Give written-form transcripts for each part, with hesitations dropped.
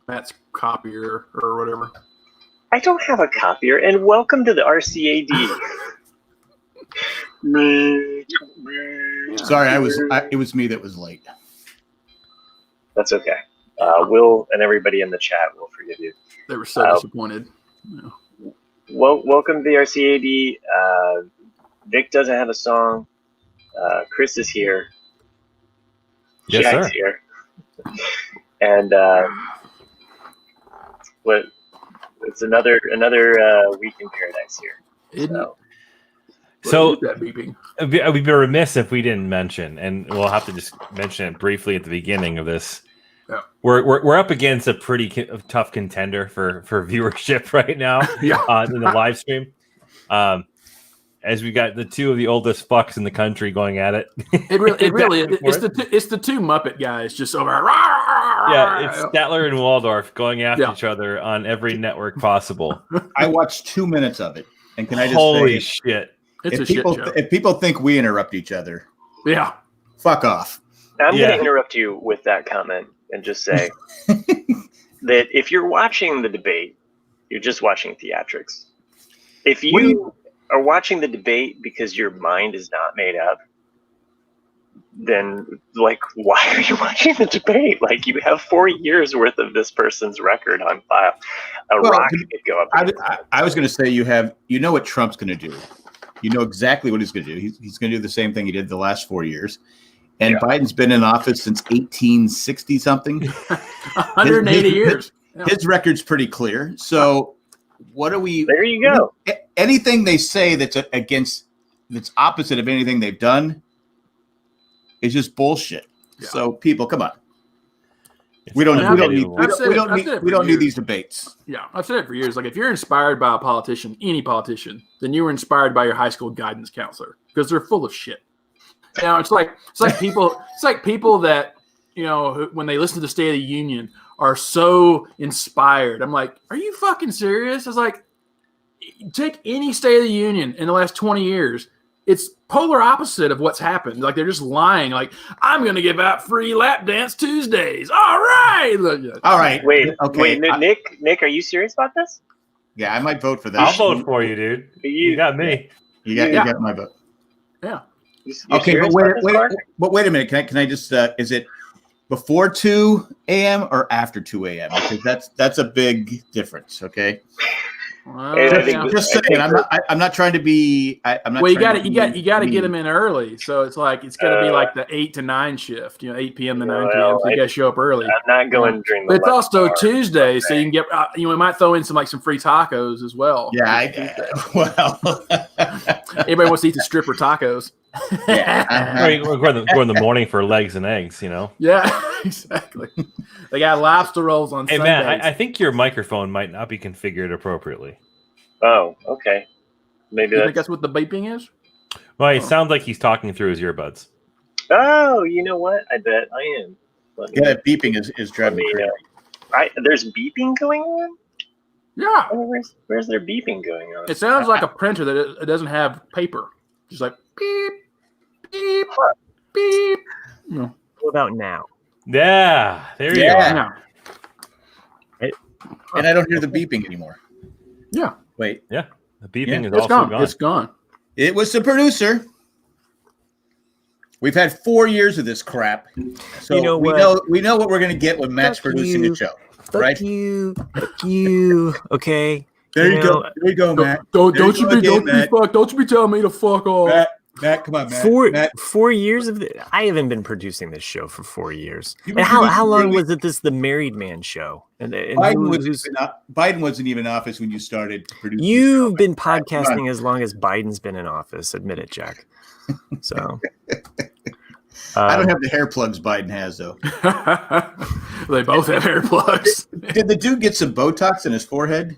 Matt's copier or whatever. I don't have a copier, and welcome to the RCAD. Sorry, it was me that was late. That's okay. Will and everybody in the chat will forgive you. They were so disappointed. Yeah. Well, welcome to the RCAD. Vic doesn't have a song. Chris is here. Yes, Jack's sir. here. And it's another week in paradise here. So that beeping. We'd be remiss if we didn't mention, and we'll have to just mention it briefly at the beginning of this. Yeah. We're up against a pretty tough contender for viewership right now. In the live stream. As we got the two of the oldest fucks in the country going at it. It really it's the two Muppet guys just over. Yeah, it's Statler and Waldorf going after each other on every network possible. I watched 2 minutes of it, and can I just holy say, shit! It's a shit show. If people think we interrupt each other, fuck off. I'm going to interrupt you with that comment and just say that if you're watching the debate, you're just watching theatrics. If you are watching the debate because your mind is not made up, then why are you watching the debate? You have 4 years worth of this person's record on file. Rock could go up. I was going to say you know what Trump's going to do. You know exactly what he's going to do. He's going to do the same thing he did the last 4 years. And Biden's been in office since 1860 something. 180 years. His record's pretty clear. So what are we? There you go. Anything they say that's opposite of anything they've done is just bullshit. Yeah. So people, come on. We don't need these debates. Yeah, I've said it for years. If you're inspired by a politician, any politician, then you were inspired by your high school guidance counselor because they're full of shit. It's like people that when they listen to the State of the Union are so inspired. I'm like, are you fucking serious? I was like, take any State of the Union in the last 20 years. It's polar opposite of what's happened. They're just lying. I'm going to give out free lap dance Tuesdays. All right. All right. Wait, Nick, are you serious about this? Yeah, I might vote for this. I'll vote for you, dude. You got me. You got my vote. Yeah. Okay, but wait a minute. Can I just is it before 2 a.m. or after 2 a.m.? Because that's a big difference. Okay. Just saying, I'm not trying to be. I'm not. Well, you got to get them in early, so it's got to be the 8 to 9 shift. 8 p.m. to 9 p.m. So you got to show up early. I'm not going during. But it's also Tuesday, so you can get. We might throw in some free tacos as well. Yeah. Everybody wants to eat the stripper tacos. Yeah. Go in the morning for legs and eggs. Yeah, exactly. They got lobster rolls on Sundays. Hey, Matt, I think your microphone might not be configured appropriately. Oh, okay. Maybe you think that's what the beeping is? Well, it sounds like he's talking through his earbuds. Oh, you know what? I bet I am. That beeping is driving me crazy. There's beeping going on? Yeah. Where's there beeping going on? It sounds like a printer that it doesn't have paper. Just beep, beep, beep. What about now? Yeah, there you go. And I don't hear the beeping anymore. Yeah. Wait. Yeah. The beeping is also gone. It's gone. It was the producer. We've had 4 years of this crap. So we know what we're going to get when Matt's producing the show. Fuck you. Okay. There you go. There you go, Matt. Don't you be telling me to fuck off. Matt, come on, Matt. 4 years of I haven't been producing this show for 4 years. And how long was it? This the Married Man show? And Biden wasn't even in office when you started producing. You've been podcasting as long as Biden's been in office. Admit it, Jack. So I don't have the hair plugs Biden has, though. They both have hair plugs. Did the dude get some Botox in his forehead?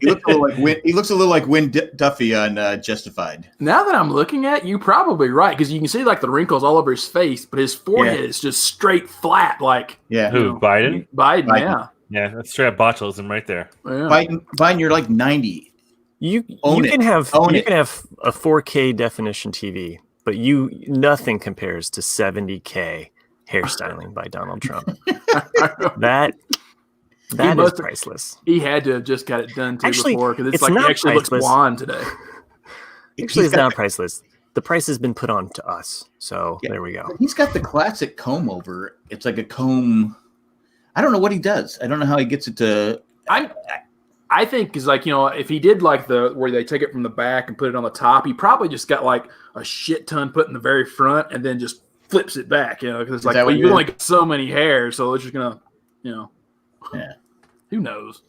He looks a little like Win Duffy on Justified. Now that I'm looking at you, probably right, because you can see the wrinkles all over his face, but his forehead is just straight flat. Who? Biden? Biden. Yeah, that's straight up botulism right there. Yeah. Biden, you're 90. You can have a 4K definition TV, but nothing compares to 70K hairstyling by Donald Trump. That is priceless. He had to have just got it done actually, before because it's like not he actually priceless. looks blonde today. Actually, it's not priceless. The price has been put on to us. So there we go. He's got the classic comb over. It's like a comb. I don't know what he does. I don't know how he gets it to. I think is like, if he did like where they take it from the back and put it on the top, he probably just got like a shit ton put in the very front and then just flips it back, because it's like, well, you only got so many hairs, so it's just gonna, yeah. Who knows?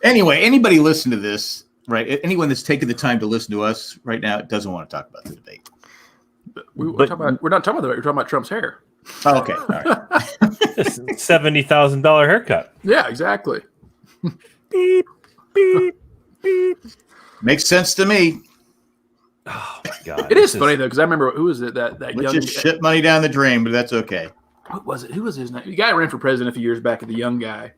Anyway, anybody listen to this, right? Anyone that's taking the time to listen to us right now doesn't want to talk about the debate. We're not talking about the debate. We're talking about Trump's hair. Oh, okay, all right. $70,000 haircut. Yeah, exactly. Beep, beep, beep. Makes sense to me. Oh my god! It is funny though, because I remember who was it that Let's young just shit money down the drain, but that's okay. What was it? Who was his name? The guy ran for president a few years back. The young guy.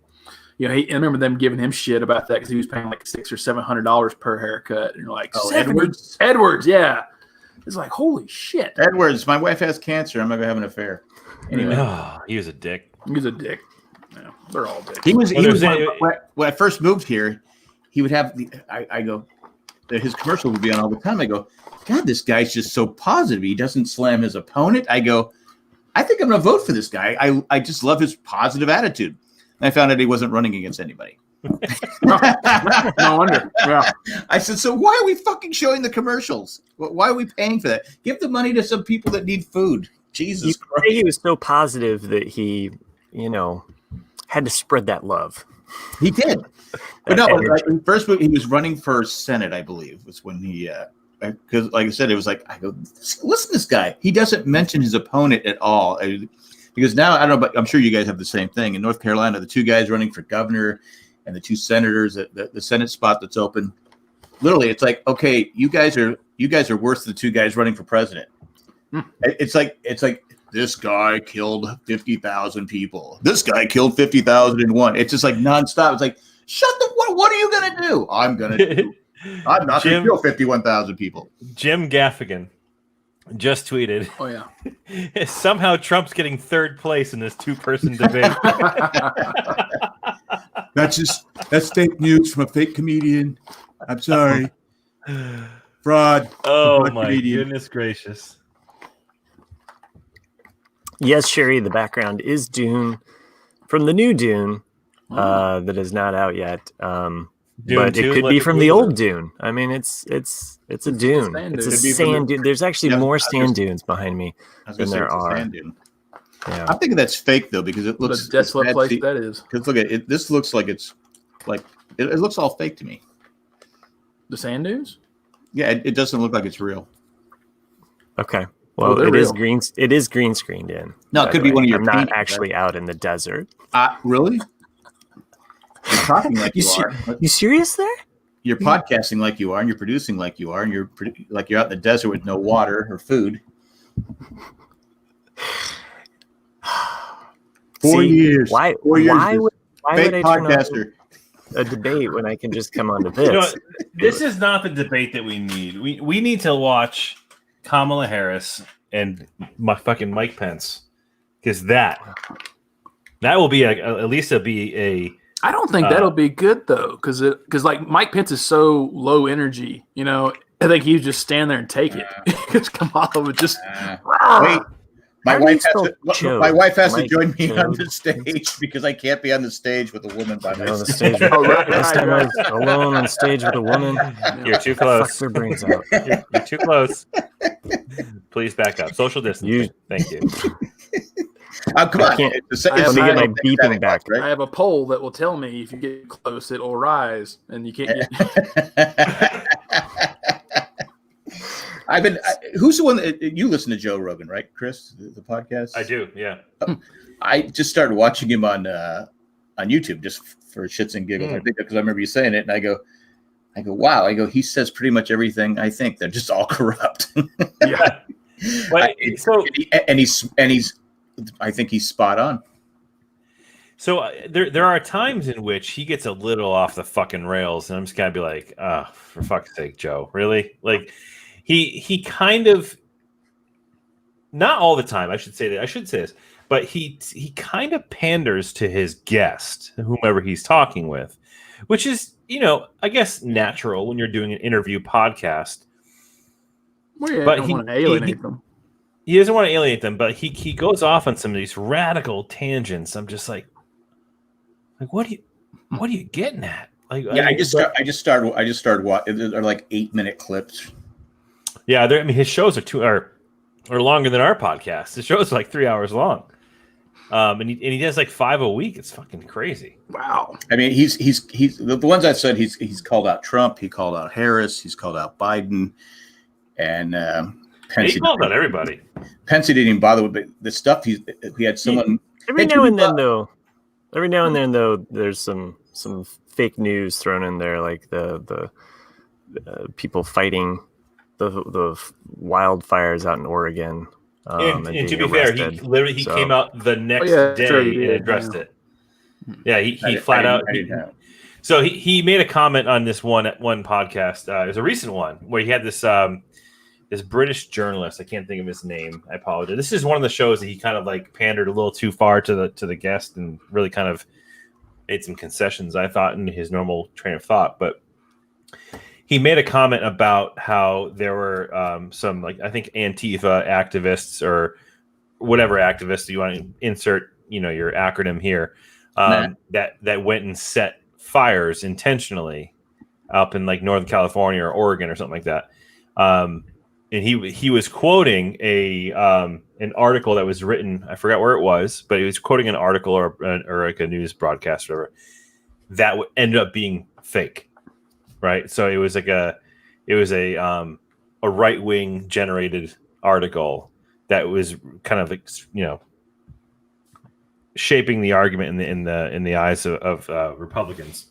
I remember them giving him shit about that because he was paying like $600 or $700 per haircut, and you're like, Edwards. Edwards, yeah. It's like, holy shit. Edwards, my wife has cancer. I'm not gonna have an affair. Anyway, he was a dick. He was a dick. Yeah, they're all dicks. He was when I first moved here, he would have his commercial would be on all the time. I go, God, this guy's just so positive. He doesn't slam his opponent. I go, I think I'm going to vote for this guy. I just love his positive attitude. And I found out he wasn't running against anybody. No wonder. Yeah. I said, so why are we fucking showing the commercials? Why are we paying for that? Give the money to some people that need food. Jesus Christ. He was so positive that he, had to spread that love. He did. But no, first he was running for Senate, I believe, was when he because like I said, it was like, I go, listen to this guy. He doesn't mention his opponent at all. Because now, I don't know, but I'm sure you guys have the same thing. In North Carolina, the two guys running for governor and the two senators, the Senate spot that's open, literally, it's like, okay, you guys are worse than the two guys running for president. It's like this guy killed 50,000 people. This guy killed 50,001. It's just like nonstop. It's like, what are you going to do? I'm not going to kill 51,000 people. Jim Gaffigan just tweeted. Oh, yeah. Somehow Trump's getting third place in this 2-person debate. That's fake news from a fake comedian. I'm sorry. Fraud. Oh, my goodness gracious. Yes, Sherry, the background is Dune from the new Dune that is not out yet. But it could be from the old Dune. I mean, it's a dune. It's a sand dune. There's actually more sand dunes behind me than there are. Yeah. I'm thinking that's fake though, because it looks what a desolate place that is. Because look at it. This looks like it's like it looks all fake to me. The sand dunes? Yeah, it doesn't look like it's real. Okay. Well, it is green. It is green screened in. No, it could be one of your. I'm not actually out in the desert. Really? You're talking like you are. You serious there? You're podcasting like you are, and you're producing like you are, and you're like you're out in the desert with no water or food. 4 years. Why? 4 years. Why would I podcaster turn on a debate when I can just come on to this? This is not the debate that we need. We need to watch Kamala Harris and my fucking Mike Pence, because that will be at least it'll be a. I don't think that'll be good though, because like Mike Pence is so low energy. I think he would just stand there and take it. Because Kamala would just wait. My wife has to join me on the stage because I can't be on the stage with a woman by my side. Last time I was alone on stage with a woman. You're too close. Fuck their brains out. You're too close. Please back up. Social distancing. Thank you. Come on. Let me get my beeping back. Right? I have a poll that will tell me if you get close, it will rise, and you can't. Who's the one that you listen to Joe Rogan, right, Chris? The podcast? I do, yeah. I just started watching him on YouTube just for shits and giggles. I think because I remember you saying it, and I go, wow. I go, he says pretty much everything I think. They're just all corrupt. Yeah. I think he's spot on. So there are times in which he gets a little off the fucking rails, and I'm just gotta be like, oh, for fuck's sake, Joe, really? Like, he kind of, not all the time. I should say this, but he kind of panders to his guest, whomever he's talking with, which is, I guess natural when you're doing an interview podcast. Well, yeah, but he doesn't want to alienate them. He doesn't want to alienate them, but he goes off on some of these radical tangents. I'm just like what are you getting at? Like, yeah, I just started watching. They're like 8-minute clips. Yeah, his shows are longer than our podcast. The shows are like 3 hours long. And he does like 5 a week. It's fucking crazy. Wow. I mean, he's the ones I said he's called out Trump, he called out Harris, he's called out Biden, and Pence. He called out everybody. Pence didn't even bother with the stuff. He had someone every now and then though. There's some fake news thrown in there, like the people fighting the wildfires out in Oregon. And to be fair, he came out the next day and addressed it. Yeah, he flat out. So he made a comment on this one podcast. It was a recent one where he had this this British journalist. I can't think of his name. I apologize. This is one of the shows that he kind of like pandered a little too far to the guest and really kind of made some concessions, I thought, in his normal train of thought. But he made a comment about how there were some, like, I think Antifa activists or whatever activists you want to insert, your acronym here, that went and set fires intentionally up in like Northern California or Oregon or something like that. And he was quoting an article that was written, I forgot where it was, but he was quoting an article or like a news broadcast or whatever that ended up being fake. Right. So it was like a right-wing generated article that was kind of, shaping the argument in the eyes of Republicans.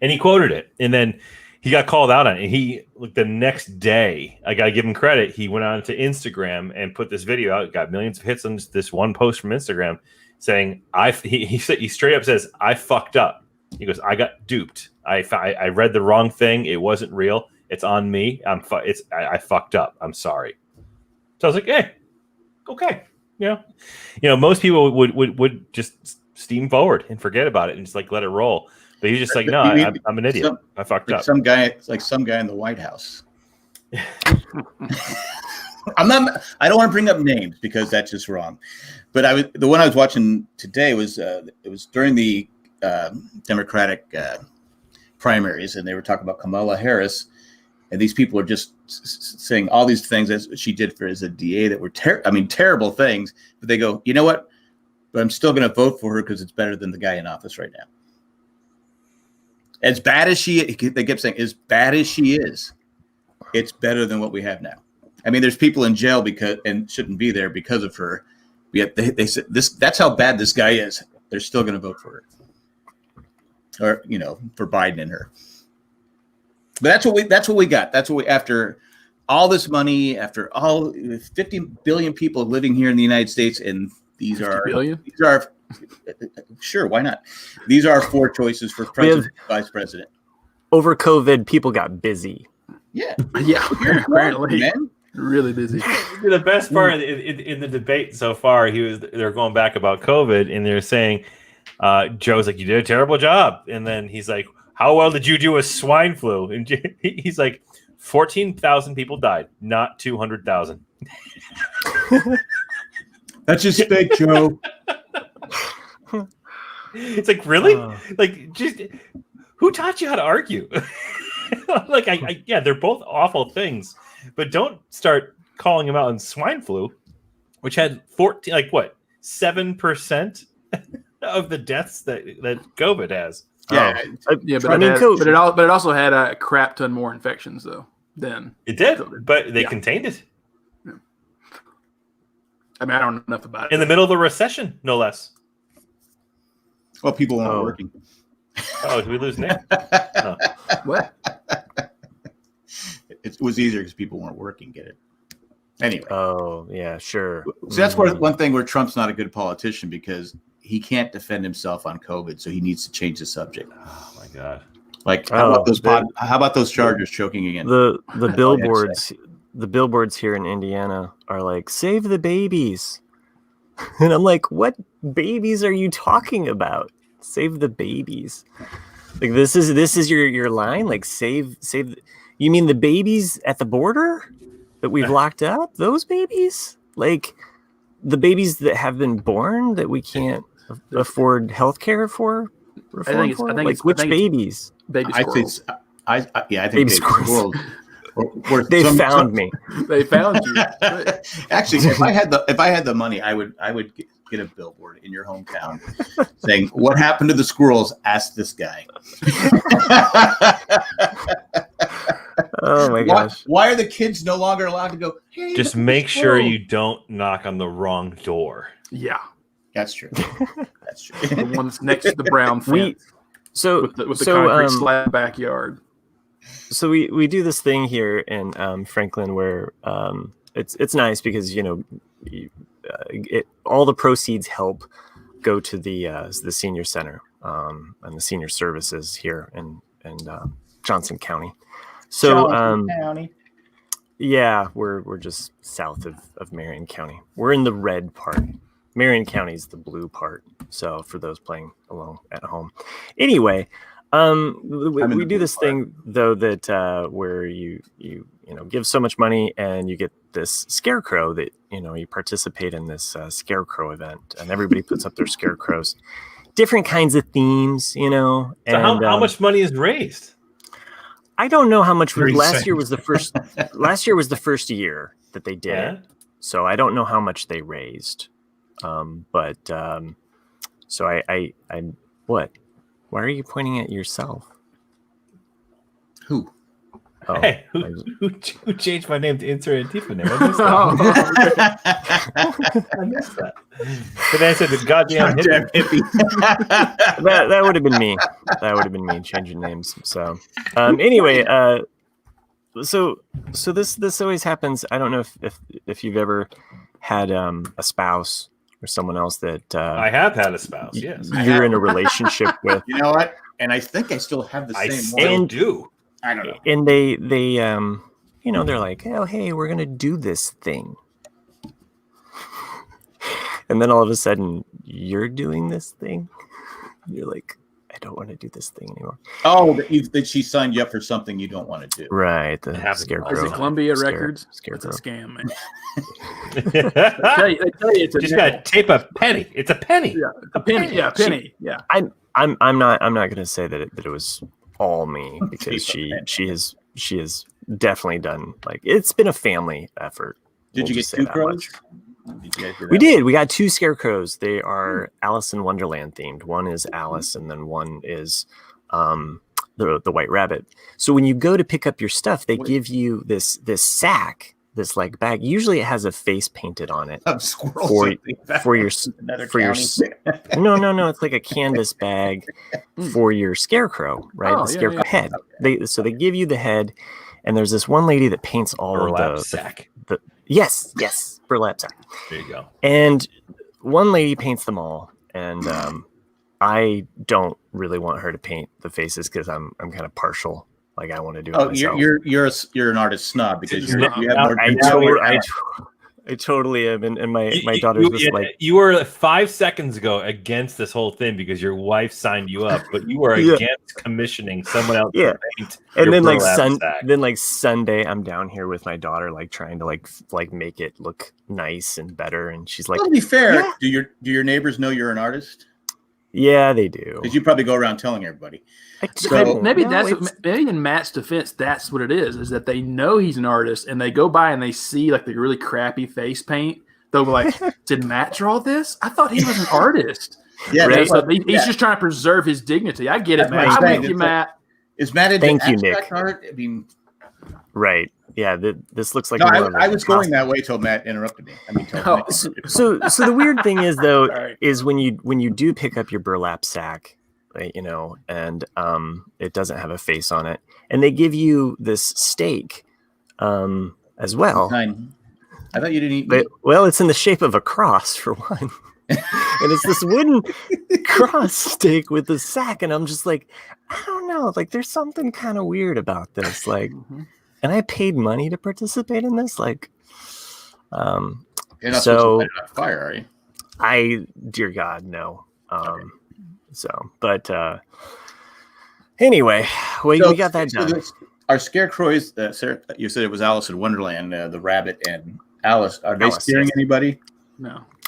And he quoted it, and then he got called out on it. And he, like, the next day, I got to give him credit, he went on to Instagram and put this video out. Got millions of hits on this one post from Instagram saying, he straight up says, "I fucked up." He goes, "I got duped. I read the wrong thing. It wasn't real. It's on me. I fucked up. I'm sorry." So I was like, "Hey, okay." Most people would just steam forward and forget about it and just like let it roll. But he's just like, "No, I'm an idiot. I fucked up." Some guy in the White House. I don't want to bring up names because that's just wrong. But the one I was watching today was it was during the Democratic primaries, and they were talking about Kamala Harris, and these people are just saying all these things that she did as a DA that were terrible things. But they go, "You know what? But I'm still going to vote for her because it's better than the guy in office right now." As bad as they kept saying, as bad as she is, it's better than what we have now. I mean, there's people in jail and shouldn't be there because of her. Yet they said that's how bad this guy is. They're still going to vote for her. Or, for Biden and her. But that's what we got. That's what we, after all this money, after all 50 billion people living here in the United States, and these are sure, why not? These are our 4 choices for president, vice president. Over COVID, people got busy. Yeah. Apparently, man. Really busy. The best part in the debate so far, they're going back about COVID, and they're saying, Joe's like, "You did a terrible job," and then he's like, "How well did you do with swine flu?" And he's like, 14,000 people died, not 200,000. That's just fake, Joe. It's like, really? Like, just who taught you how to argue? Like, yeah, they're both awful things, but don't start calling them out on swine flu, which had 7% of the deaths that COVID has. Yeah, but it also had a crap ton more infections though than it did, COVID. But they contained it. Yeah. I mean, I don't know enough about it. In the middle of a recession, no less. Well, people weren't working. Oh, did we lose Nick? No. What? It was easier because people weren't working. Get it? Anyway. Oh, yeah, sure. So that's one thing where Trump's not a good politician, because he can't defend himself on COVID, so he needs to change the subject. Oh my God! Like, how about those Chargers choking again? The billboards here in Indiana are like, "Save the babies." And I'm like, what babies are you talking about? Save the babies. Like this is your line? Like save you mean the babies at the border that we've locked up? Those babies? Like the babies that have been born that we can't afford health care for? I think it's which babies? Baby squirrels. I think Baby squirrels. They found me. They found you. Actually, if I had the money, I would get a billboard in your hometown saying, "What happened to the squirrels? Ask this guy." Oh my gosh! Why are the kids no longer allowed to go? Hey, just make sure you don't knock on the wrong door. Yeah, that's true. That's true. The one that's next to the brown fence. With the concrete slab backyard. So we do this thing here in Franklin where it's nice because all the proceeds help go to the senior center and the senior services here in Johnson County. So County. Yeah, we're just south of Marion County. We're in the red part. Marion County is the blue part. So for those playing along at home, anyway. We do this thing though that where you give so much money and you get this scarecrow that you participate in this scarecrow event, and everybody puts up their scarecrows, different kinds of themes, and so how much money is raised? I don't know how much. Last year was the first year that they did it, so I don't know how much they raised. So I what? Why are you pointing at yourself? Who? Oh, hey, who changed my name to Insert Antifa name? I missed that. But then I said the goddamn hippie. that would have been me. That would have been me changing names. So anyway, so this always happens. I don't know if you've ever had a spouse or someone else that I have had a spouse. Yes, you're in a relationship with. You know what? And I think I still have the same one. I do. I don't know. And they they're like, oh hey, we're gonna do this thing, and then all of a sudden you're doing this thing. You're like, I don't want to do this thing anymore. Oh, that she signed you up for something you don't want to do. Right. The Scarecrow. Is it Columbia Records? Scarecrow. It's a scam, man. They tell you it's just gotta tape a penny. It's a penny. Yeah, a penny. Yeah, a penny. I'm not gonna say that it was all me, because she has definitely done, like, it's been a family effort. Did you get two crows? We did. We got two scarecrows. They are Alice in Wonderland themed. One is Alice, and then one is the White Rabbit. So when you go to pick up your stuff, they give you this sack, this like bag. Usually it has a face painted on it for your no. It's like a canvas bag for your scarecrow, right? The scarecrow head. They give you the head, and there's this one lady that paints all of the sack. Yes, burlap sack. There you go. And one lady paints them all, and I don't really want her to paint the faces because I'm kind of partial. Like, I want to do it myself. You're an artist snob because you have more. I totally am, and my daughter's just like, you were 5 seconds ago against this whole thing because your wife signed you up, but you were against commissioning someone else to paint. And then like Sunday, I'm down here with my daughter, like trying to like make it look nice and better, and she's like, well, to be fair, do your neighbors know you're an artist? Yeah, they do. Because you probably go around telling everybody. Maybe in Matt's defense, that's what it is that they know he's an artist, and they go by and they see like the really crappy face paint. They'll be like, "Did Matt draw this? I thought he was an artist." Yeah, right? So he's just trying to preserve his dignity. I get it, man. I'm with you, Matt. Is Matt into abstract art? I mean, right. Yeah, this looks like. No, I was going that way till Matt interrupted me. So the weird thing is though, is when you do pick up your burlap sack, and it doesn't have a face on it, and they give you this steak, as well. I thought you didn't eat meat. Well, it's in the shape of a cross for one, and it's this wooden cross steak with the sack, and I'm just like, I don't know, like there's something kind of weird about this, like. And I paid money to participate in this, like, you're not supposed to light it on fire, are you? Dear God, no. But anyway, we got that done. Our scarecrows, Sarah, you said it was Alice in Wonderland, the rabbit and Alice. Are they scaring anybody?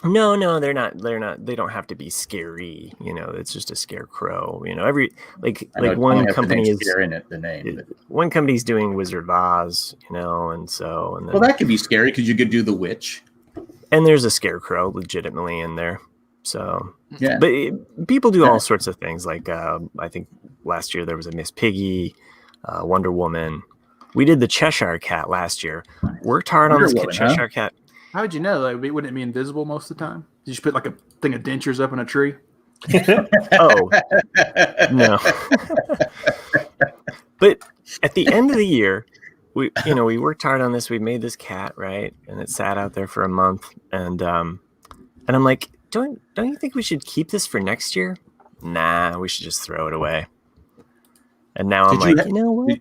No, they're not. They don't have to be scary. It's just a scarecrow. One company is in it. The name. One company's doing Wizard of Oz. And then, well, that could be scary because you could do the witch. And there's a scarecrow legitimately in there. So yeah, but people do all sorts of things. Like I think last year there was a Miss Piggy, Wonder Woman. We did the Cheshire Cat last year. Worked hard on this Cheshire Cat. How would you know? Wouldn't it be invisible most of the time? Did you just put like a thing of dentures up in a tree? Oh, no. But at the end of the year, we worked hard on this. We made this cat, right? And it sat out there for a month. And I'm like, don't you think we should keep this for next year? Nah, we should just throw it away. And now I'm like, you know what?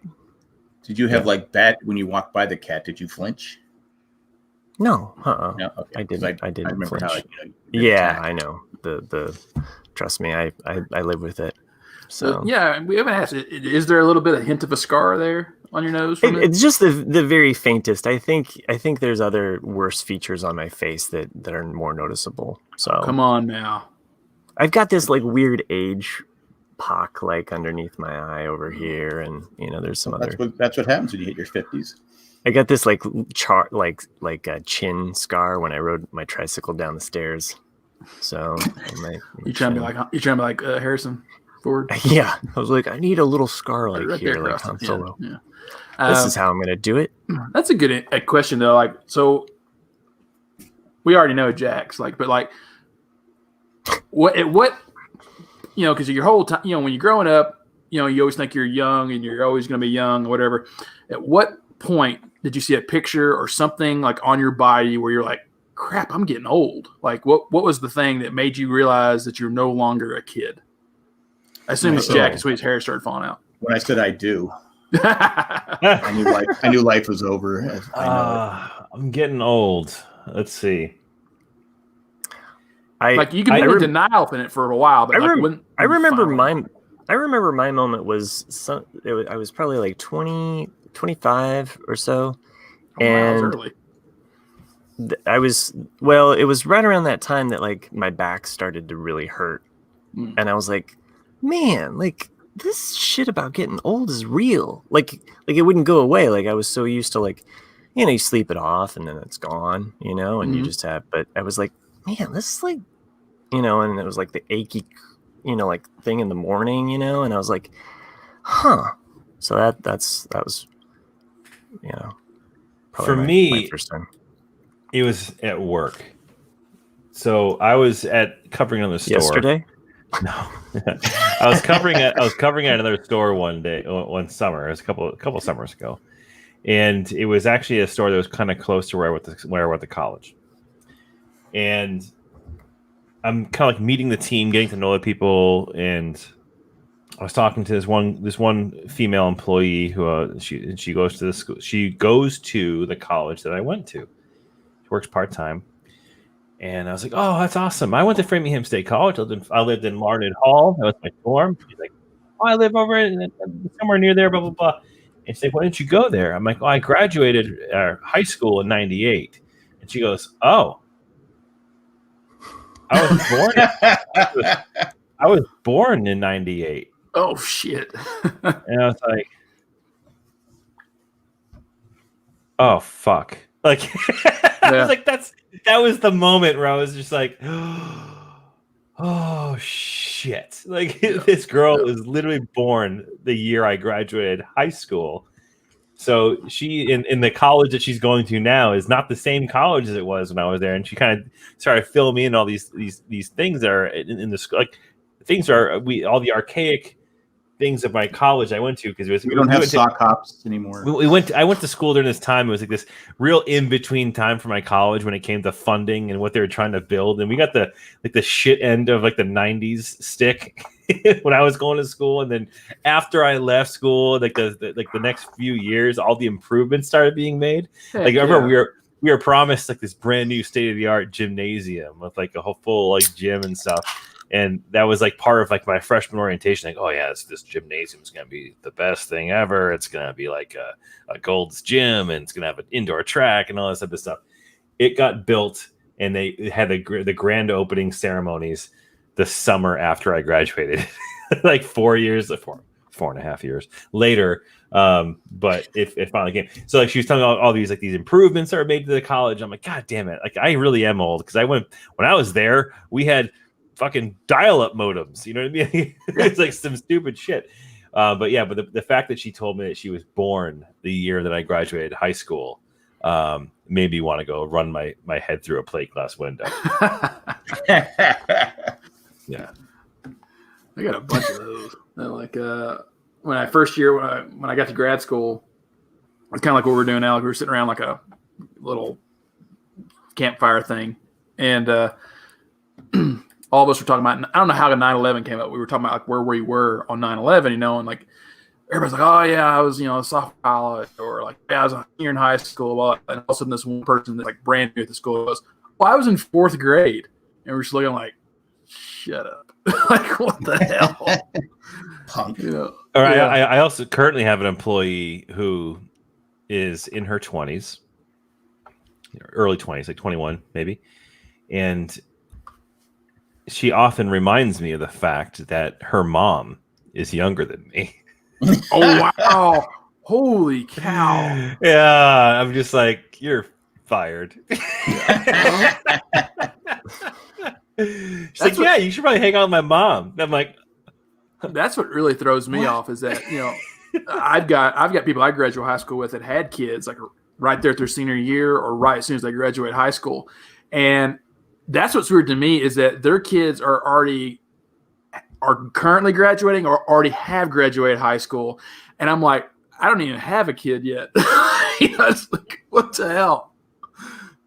Did you have like that when you walked by the cat? Did you flinch? No, No, okay. I didn't. I didn't flinch. I know. The trust me, I live with it. So yeah, we haven't asked. Is there a little bit of hint of a scar there on your nose? It's just the very faintest. I think there's other worse features on my face that are more noticeable. So come on now. I've got this like weird age pock like underneath my eye over here, and there's some other. That's what happens when you hit your 50s. I got this like a chin scar when I rode my tricycle down the stairs. So you trying to be like Harrison Ford? Yeah, I was like, I need a little scar like here, like Han Solo. Yeah. This is how I'm gonna do it. That's a good question though. Like, so we already know Jax. Like, but like, what because your whole time, when you're growing up, you always think you're young and you're always gonna be young or whatever. At what point did you see a picture or something like on your body where you're like, crap, I'm getting old? Like what was the thing that made you realize that you're no longer a kid? I assume it's Jack. That's when his hair started falling out. When I said I do, I knew life was over. I'm getting old. Let's see. You can be in denial in it for a while, but I remember my moment was I was probably like 20, 25 or so, and early. it was right around that time that like my back started to really hurt, and I was like, man, like this shit about getting old is real. Like it wouldn't go away. Like I was so used to like, you sleep it off and then it's gone, and you just have. But I was like, man, this is like, and it was like the achy, like thing in the morning, and I was like, huh. So that was, for me, my first time. It was at work. So I was covering on the store yesterday. No, I was covering at another store one summer. It was a couple summers ago, and it was actually a store that was kind of close to where I went to college. And I'm kind of like meeting the team, getting to know the people, and I was talking to this one female employee who she goes to the school. She goes to the college that I went to. She works part-time. And I was like, "Oh, that's awesome! I went to Framingham State College. I lived in Larned Hall. That was my dorm." She's like, "Oh, I live over somewhere near there." Blah blah blah. And she's like, "Why didn't you go there?" I'm like, "Oh, I graduated high school in '98." And she goes, "Oh, I was born in '98." Oh shit! And I was like, "Oh fuck!" Like, I was like, that was the moment where I was just like, oh shit. Like this girl was literally born the year I graduated high school. So she in the college that she's going to now is not the same college as it was when I was there. And she kind of started filling me in all these things that are in the school. Like things are all the archaic things of my college I went to, because we don't have sock hops anymore. I went to school during this time. It was like this real in between time for my college when it came to funding and what they were trying to build. And we got the shit end of like the 90s stick when I was going to school. And then after I left school, like the next few years, all the improvements started being made. Like I remember we were promised like this brand new state of the art gymnasium with like a whole full like gym and stuff. And that was like part of like my freshman orientation. Like, oh yeah, this gymnasium is gonna be the best thing ever. It's gonna be like a Gold's Gym, and it's gonna have an indoor track and all this type of stuff. It got built, and they had the grand opening ceremonies the summer after I graduated, like 4 years, 4.5 years later. But it finally came. So like she was telling me all these like these improvements that are made to the college. I'm like, God damn it! Like I really am old because when I was there, we had fucking dial-up modems, you know what I mean? It's like some stupid shit. But the fact that she told me that she was born the year that I graduated high school made me want to go run my head through a plate glass window. Yeah, I got a bunch of those. Like when I first year when I got to grad school, it's kind of like what we're doing now. Like we were sitting around like a little campfire thing, and all of us were talking about, I don't know how the 9/11 came up. We were talking about like where we were on 9/11, and like everybody's like, oh yeah, I was, a sophomore college, or like, yeah, I was a senior in high school. Well, and all of a sudden this one person that's like brand new at the school goes, well, I was in 4th grade. And we're just looking like, shut up. Like, what the hell? Punk. All right. Yeah. I also currently have an employee who is in her 20s, early 20s, like 21 maybe. And she often reminds me of the fact that her mom is younger than me. Oh, wow. Holy cow. Yeah. I'm just like, you're fired. She's like, yeah, you should probably hang out with my mom. And I'm like, that's what really throws me off is that, I've got people I graduated high school with that had kids like right there at their senior year or right as soon as they graduate high school. And that's what's weird to me is that their kids are currently graduating or already have graduated high school. And I'm like, I don't even have a kid yet. It's like, what the hell?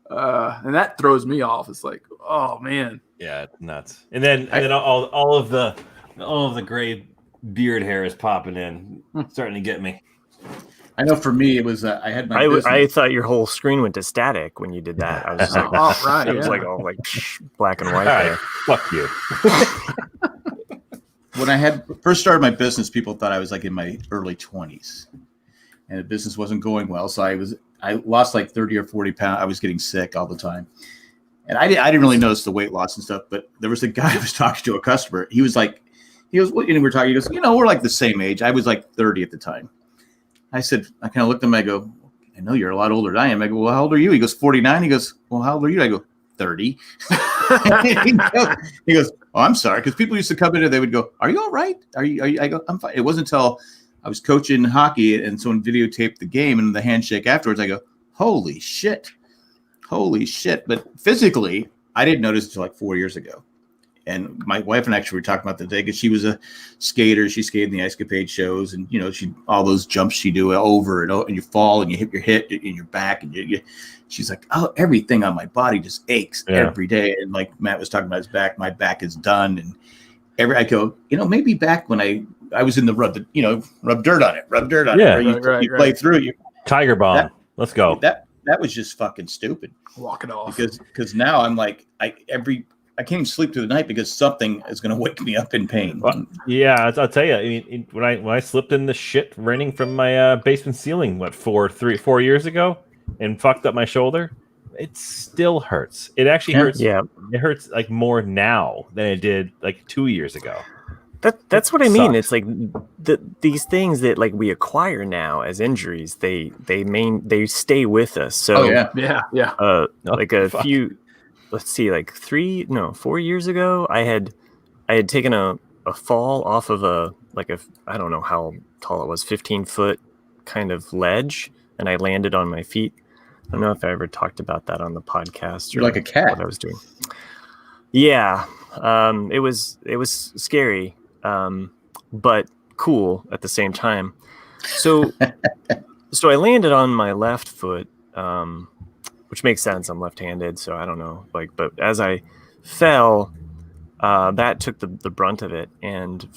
And that throws me off. It's like, oh man. Yeah, it's nuts. And then all of the gray beard hair is popping in, starting to get me. I know for me, it was I had my. I thought your whole screen went to static when you did that. I was just like, oh right, it was like all like black and white right, there. Fuck you. When I had first started my business, people thought I was like in my early 20s, and the business wasn't going well. So I lost like 30 or 40 pounds. I was getting sick all the time, and I didn't really notice the weight loss and stuff. But there was a guy who was talking to a customer. He was, we're talking. He goes, we're like the same age. I was like 30 at the time. I said, I kind of looked at him. I go, I know you're a lot older than I am. I go, well, how old are you? He goes, 49. He goes, well, how old are you? I go, 30. He goes, oh, I'm sorry. Because people used to come in and they would go, are you all right? Are you? I go, I'm fine. It wasn't until I was coaching hockey and someone videotaped the game and the handshake afterwards. I go, holy shit. But physically, I didn't notice until like 4 years ago. And my wife and I actually were talking about the day because she was a skater. She skated in the Ice Capade shows, and she all those jumps she do over and over, and you fall and you hit your hip in your back, and she's like, oh, everything on my body just aches every day. And like Matt was talking about his back, my back is done. And I go, maybe back when I was in the rub dirt on it. Yeah, you play through you. Tiger Bomb. Let's go. That was just fucking stupid. Walk it off. Because now I'm like I can't even sleep through the night because something is going to wake me up in pain. Well, yeah, I'll tell you. I mean, when I slipped in the shit raining from my basement ceiling, 4 years ago, and fucked up my shoulder, it still hurts. It actually hurts. Yeah, it hurts like more now than it did like 2 years ago. That's what I mean. It's like these things that like we acquire now as injuries, they stay with us. So like a few. Let's see, like 4 years ago, I had taken a fall off of I don't know how tall it was, 15-foot kind of ledge, and I landed on my feet. I don't know if I ever talked about that on the podcast. You're like a cat. What I was doing. Yeah, it was scary, but cool at the same time. So I landed on my left foot. Which makes sense. I'm left-handed, so I don't know. But as I fell, that took the brunt of it, and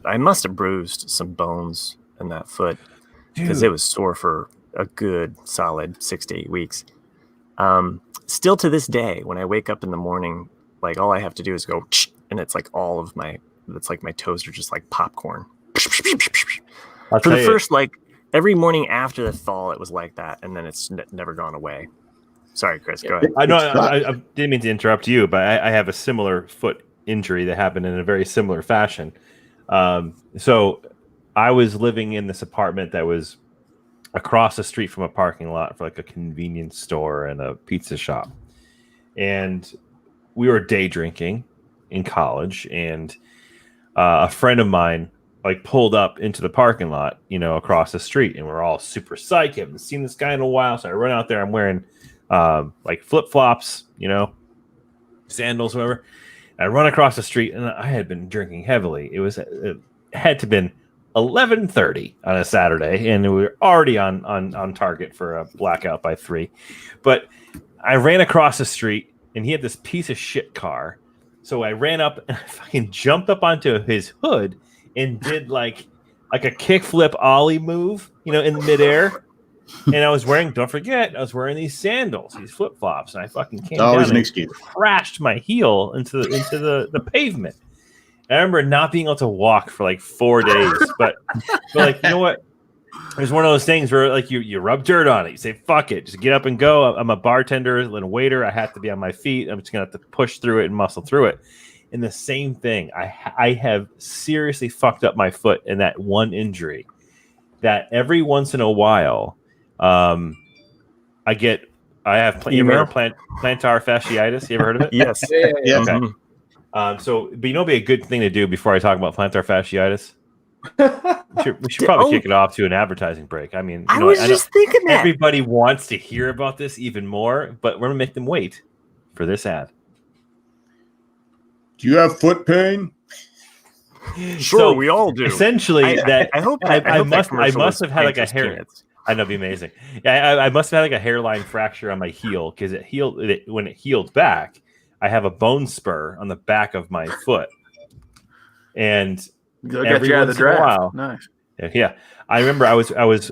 I must have bruised some bones in that foot because it was sore for a good solid 6 to 8 weeks. Still to this day, when I wake up in the morning, like all I have to do is go, and it's like it's like my toes are just like popcorn. For the first, like every morning after the fall, it was like that, and then it's never gone away. Sorry, Chris, go ahead. I didn't mean to interrupt you, but I have a similar foot injury that happened in a very similar fashion. So I was living in this apartment that was across the street from a parking lot for like a convenience store and a pizza shop. And we were day drinking in college, and a friend of mine like pulled up into the parking lot, across the street, and we're all super psyched. Haven't seen this guy in a while. So I run out there. I'm wearing like flip-flops, sandals, whatever. I run across the street, and I had been drinking heavily. It had to have been 11:30 on a Saturday, and we were already on target for a blackout by 3. But I ran across the street, and he had this piece of shit car. So I ran up and I fucking jumped up onto his hood and did like a kickflip ollie move, in midair. And I was wearing these sandals, these flip flops, and I fucking came down and crashed my heel into the pavement. And I remember not being able to walk for like 4 days, but like, you know what? It was one of those things where like you rub dirt on it. You say, fuck it, just get up and go. I'm a bartender and a waiter. I have to be on my feet. I'm just going to have to push through it and muscle through it. And the same thing, I have seriously fucked up my foot in that one injury that every once in a while, I have you ever heard of plantar fasciitis? You ever heard of it? Yes. Yeah. Okay. But it'd be a good thing to do before I talk about plantar fasciitis. We should probably kick it off to an advertising break. I mean, I was just thinking that everybody wants to hear about this even more, but we're gonna make them wait for this ad. Do you have foot pain? Sure, so we all do. Essentially, I must have had like a hair. Peanuts. I know, it'd be amazing. Yeah, I must have had like a hairline fracture on my heel because when it healed back. I have a bone spur on the back of my foot, and every once in a while, nice. Yeah, I remember I was.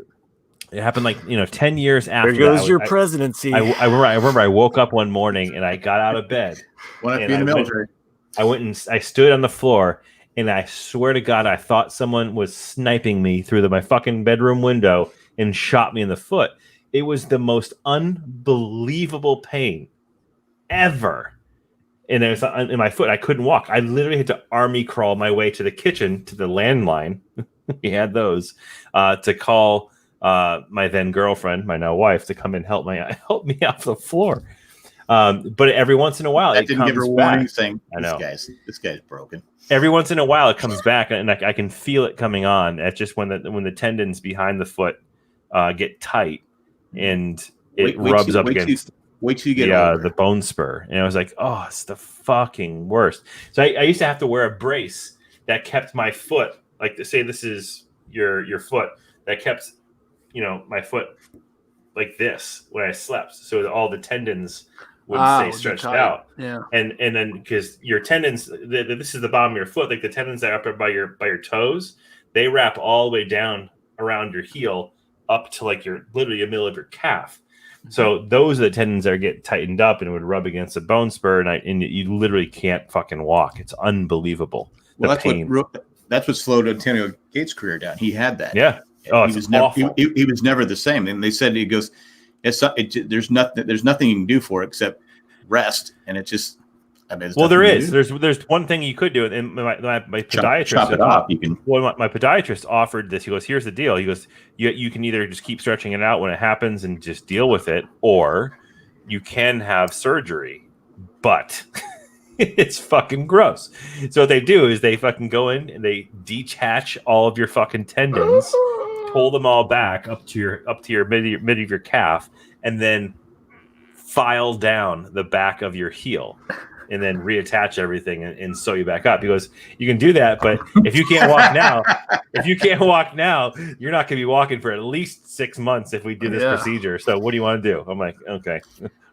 It happened like 10 years after. There goes your presidency. I remember I woke up one morning and I got out of bed. I went and I stood on the floor, and I swear to God, I thought someone was sniping me through my fucking bedroom window and shot me in the foot. It was the most unbelievable pain ever. And it was in my foot. I couldn't walk. I literally had to army crawl my way to the kitchen, to the landline. We had those to call my then girlfriend, my now wife, to come and help me off the floor. But every once in a while, that didn't give her a warning saying, I know this guy's broken. Every once in a while, it comes back, and I can feel it coming on. That's just when the tendons behind the foot get tight, and it rubs up against. Wait till you get the bone spur. And I was like, oh, it's the fucking worst. So I used to have to wear a brace that kept my foot, like to say this is your foot, that kept, my foot like this when I slept. So that all the tendons would stay stretched out. Yeah. And then because your tendons, this is the bottom of your foot, like the tendons that are up by your toes, they wrap all the way down around your heel up to like literally the middle of your calf. So those are the tendons that get tightened up and it would rub against the bone spur, and you literally can't fucking walk. It's unbelievable. Well, that's what slowed Antonio Gates' career down. He had that. Yeah. Oh, he was never the same. And they said there's nothing you can do for it except rest, and it just. There is. There's one thing you could do, and my podiatrist. Chop it off. You can. Well, my podiatrist offered this. He goes, "Here's the deal." He goes, "You can either just keep stretching it out when it happens and just deal with it, or you can have surgery, but it's fucking gross." So what they do is they fucking go in and they detach all of your fucking tendons, pull them all back up to your mid of your calf, and then file down the back of your heel. And then reattach everything and sew you back up. Because you can do that, but if you can't walk now, you're not going to be walking for at least 6 months if we do this procedure. So what do you want to do? I'm like, okay.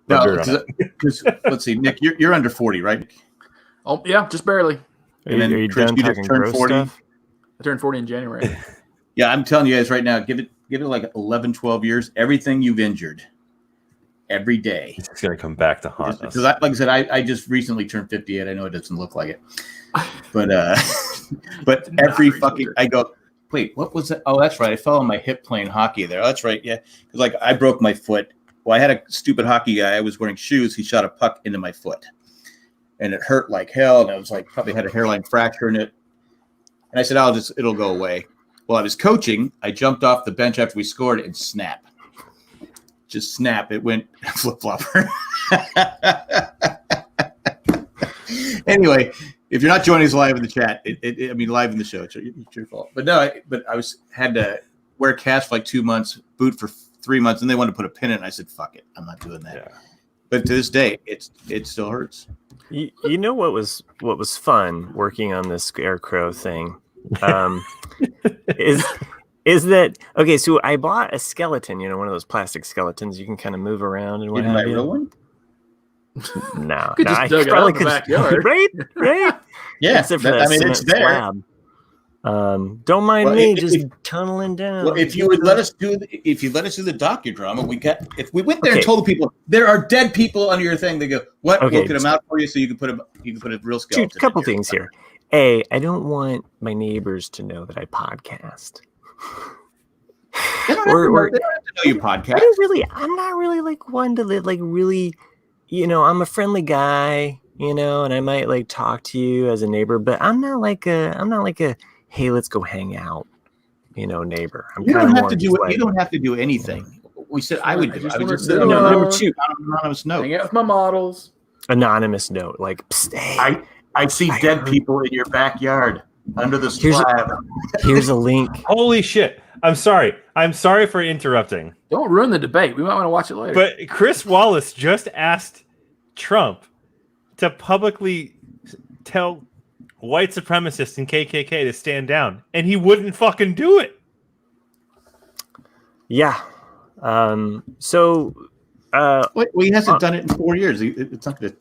Because let's see, Nick, you're under 40, right? Oh yeah, just barely. And then Chris, you just turned 40. I turned 40 in January. Yeah, I'm telling you guys right now, give it like 11, 12 years. Everything you've injured every day. It's going to come back to haunt us. Because, like I said, I just recently turned 58. I know it doesn't look like it, but but every fucking I go, wait, what was it? Oh, that's right. I fell on my hip playing hockey there. Oh, that's right. Yeah, because like I broke my foot. Well, I had a stupid hockey guy. I was wearing shoes. He shot a puck into my foot, and it hurt like hell. And I was like, probably had a hairline fracture in it. And I said, it'll go away. Well, I was coaching. I jumped off the bench after we scored and snap. Just snap. It went flip-flopper. Anyway, if you're not joining us live in the chat, I mean, live in the show, it's your fault. But no, I had to wear a cast for like 2 months, boot for 3 months, and they wanted to put a pin in it. I said, fuck it. I'm not doing that. Yeah. But to this day, it still hurts. You know what was fun working on this scarecrow thing is that okay? So I bought a skeleton, one of those plastic skeletons you can kind of move around and what have you. Real one? No, could just dug it out in the backyard, right? Yeah, except for it's there. Slab. Don't mind me just tunneling down. Well, if you would let us do the docudrama, if we went there and told the people there are dead people under your thing, they go, "What? We'll get them out for you, so you can put a real skeleton." Couple things here. A, I don't want my neighbors to know that I podcast. They don't have to know you podcast. I'm not really like one to live like really. I'm a friendly guy, and I might like talk to you as a neighbor, but I'm not like a hey, let's go hang out, neighbor. You don't have to do it. You don't have to do anything. We said I would do. I would just number 2, anonymous note. Hang out with my models. Anonymous note, like, psst, hey, I see dead people in your backyard under the slab. Here's a link. Holy shit. I'm sorry for interrupting. Don't ruin the debate. We might want to watch it later. But Chris Wallace just asked Trump to publicly tell white supremacists and KKK to stand down, and he wouldn't fucking do it. Yeah. He hasn't done it in 4 years. It's not good.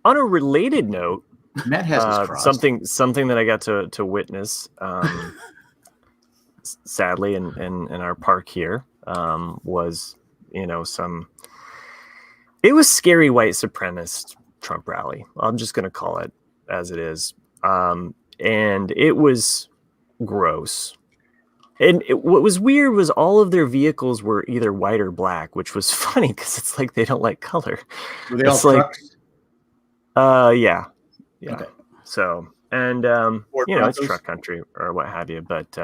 On a related note, Matt has his cross. something that I got to witness, sadly, in our park here, was it was scary white supremacist Trump rally. I'm just going to call it as it is. And it was gross. And what was weird was all of their vehicles were either white or black, which was funny because it's like they don't like color. Were they all trucks? Yeah. Okay. So, and it's truck country or what have you. But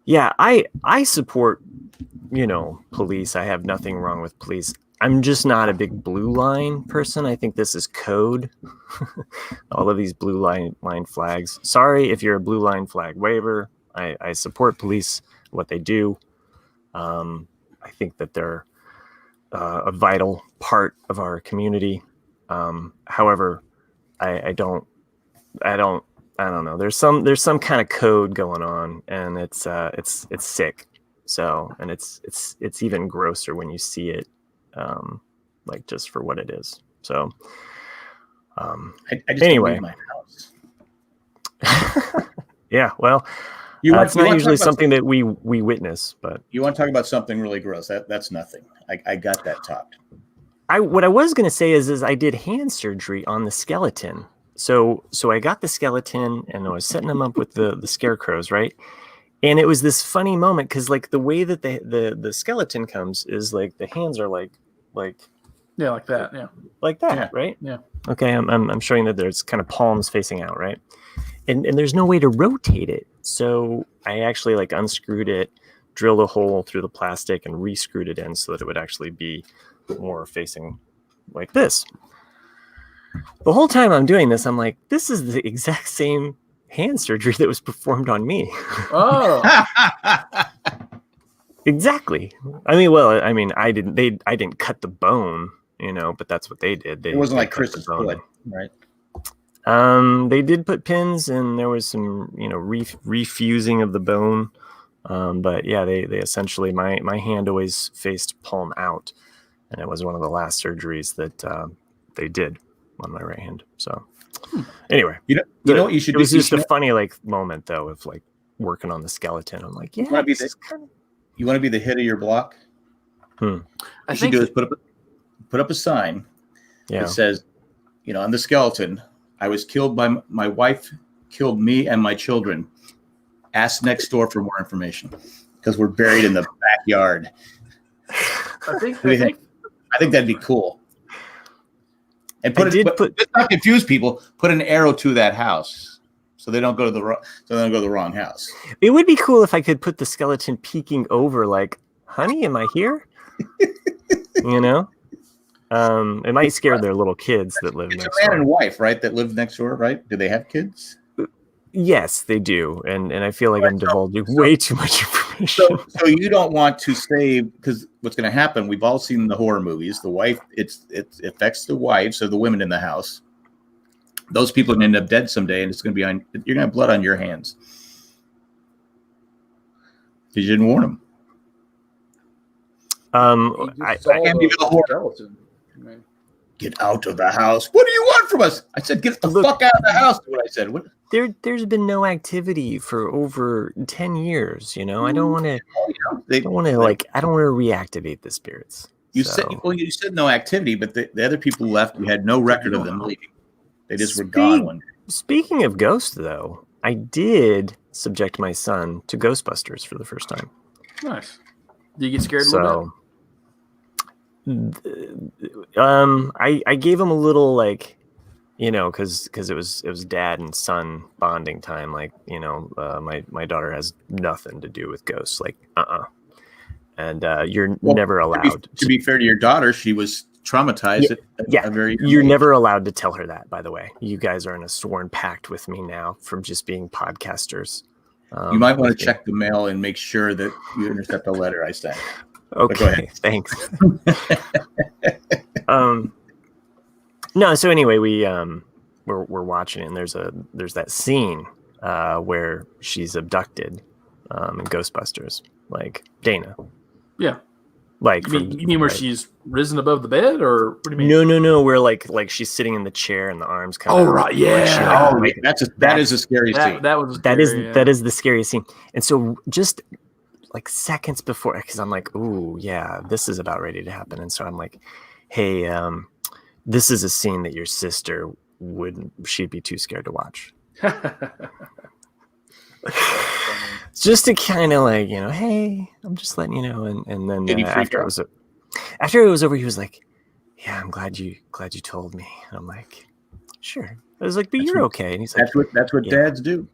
yeah, I support police. I have nothing wrong with police. I'm just not a big blue line person. I think this is code. All of these blue line flags. Sorry if you're a blue line flag waver. I support police, what they do. I think that they're a vital part of our community. However, I don't know. There's some kind of code going on, and it's sick. So, and it's even grosser when you see it, like just for what it is. So, I just anyway, don't leave my house. Yeah, well, it's not usually something that we witness, but you want to talk about something really gross. That's nothing. I got that topped. What I was going to say is I did hand surgery on the skeleton. So I got the skeleton and I was setting them up with the scarecrows, right? And it was this funny moment because like the way that the skeleton comes is like the hands are like yeah, like that, yeah, like that, yeah. Right? Yeah. Okay, I'm showing that there's kind of palms facing out, right? And there's no way to rotate it, so I actually like unscrewed it, drilled a hole through the plastic, and re-screwed it in so that it would actually be more facing like this. The whole time I'm doing this, I'm like, this is the exact same hand surgery that was performed on me. Oh, exactly. I didn't cut the bone, but that's what they did. It wasn't like Chris's foot, right? They did put pins, and there was some, refusing of the bone. But yeah, they essentially, my hand always faced palm out, and it was one of the last surgeries that they did on my right hand. So anyway, you know what you should do? It was just a funny moment though of like working on the skeleton. I'm like, yeah, you want to be the hit of your block? What you do is put up a sign that says, on the skeleton, I was killed by my wife, killed me and my children. Ask next door for more information because we're buried in the backyard. I think that'd be cool. And let's not confuse people. Put an arrow to that house so they don't go to the wrong house. It would be cool if I could put the skeleton peeking over, like, honey, am I here? It might scare their little kids that live next door. It's a man and wife, right? That live next door, right? Do they have kids? Yes, they do, and I feel like I'm divulging way too much information. So you don't want to say, because what's going to happen? We've all seen the horror movies. The wife, it affects the wives or the women in the house. Those people are going to end up dead someday, and it's going to be you're going to have blood on your hands because you didn't warn them. I can't be the horror. Get out of the house. What do you want from us? I said, get the fuck out of the house. That's what I said. What? There's been no activity for over 10 years. I don't want to. I don't want to reactivate the spirits. You said no activity, but the other people left. We had no record of them leaving. They just were gone one day. Speaking of ghosts, though, I did subject my son to Ghostbusters for the first time. Nice. Did you get scared a little bit? I gave him a little, like, because it was dad and son bonding time. Like, my daughter has nothing to do with ghosts. Like, and you're never allowed. To be fair to your daughter, she was traumatized. You're never allowed to tell her that. By the way, you guys are in a sworn pact with me now from just being podcasters. You might want to check the mail and make sure that you intercept the letter I sent. Okay, thanks. No, so anyway, we're watching it, and there's that scene where she's abducted in Ghostbusters, like Dana. Yeah. Like you mean where she's risen above the bed, or what do you mean? No, where like she's sitting in the chair and the arms kind of. Oh right, yeah. That is a scary scene. That is the scariest scene. And so just like seconds before, because I'm like, ooh, yeah, this is about ready to happen. And so I'm like, hey, this is a scene that your sister she'd be too scared to watch. Just to kind of like, hey, I'm just letting you know. And then after it was over, he was like, yeah, I'm glad you told me. And I'm like, sure. I was like, but you're okay. And he's like, that's what dads do.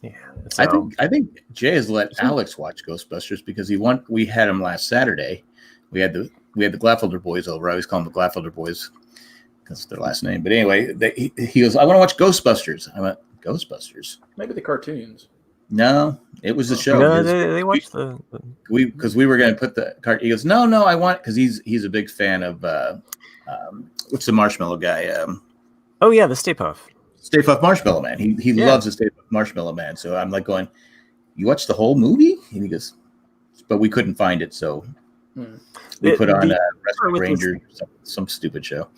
Yeah. So, I think Jay has let Alex watch Ghostbusters because we had him last Saturday. We had the Gladfelder boys over. I always call them the Gladfelder boys because it's their last name. But anyway, he goes, I want to watch Ghostbusters. I went, Ghostbusters? Maybe the cartoons. No, it was the show. No, they watched because we were going to put the cart. He goes, no, I want, because he's a big fan of what's the marshmallow guy? Oh yeah, the Stay Puft. Stay Puft Marshmallow Man. He loves the Stay Puft Marshmallow Man. So I'm like going, you watched the whole movie? And he goes, but we couldn't find it, so we put on Rescue Rangers, some stupid show.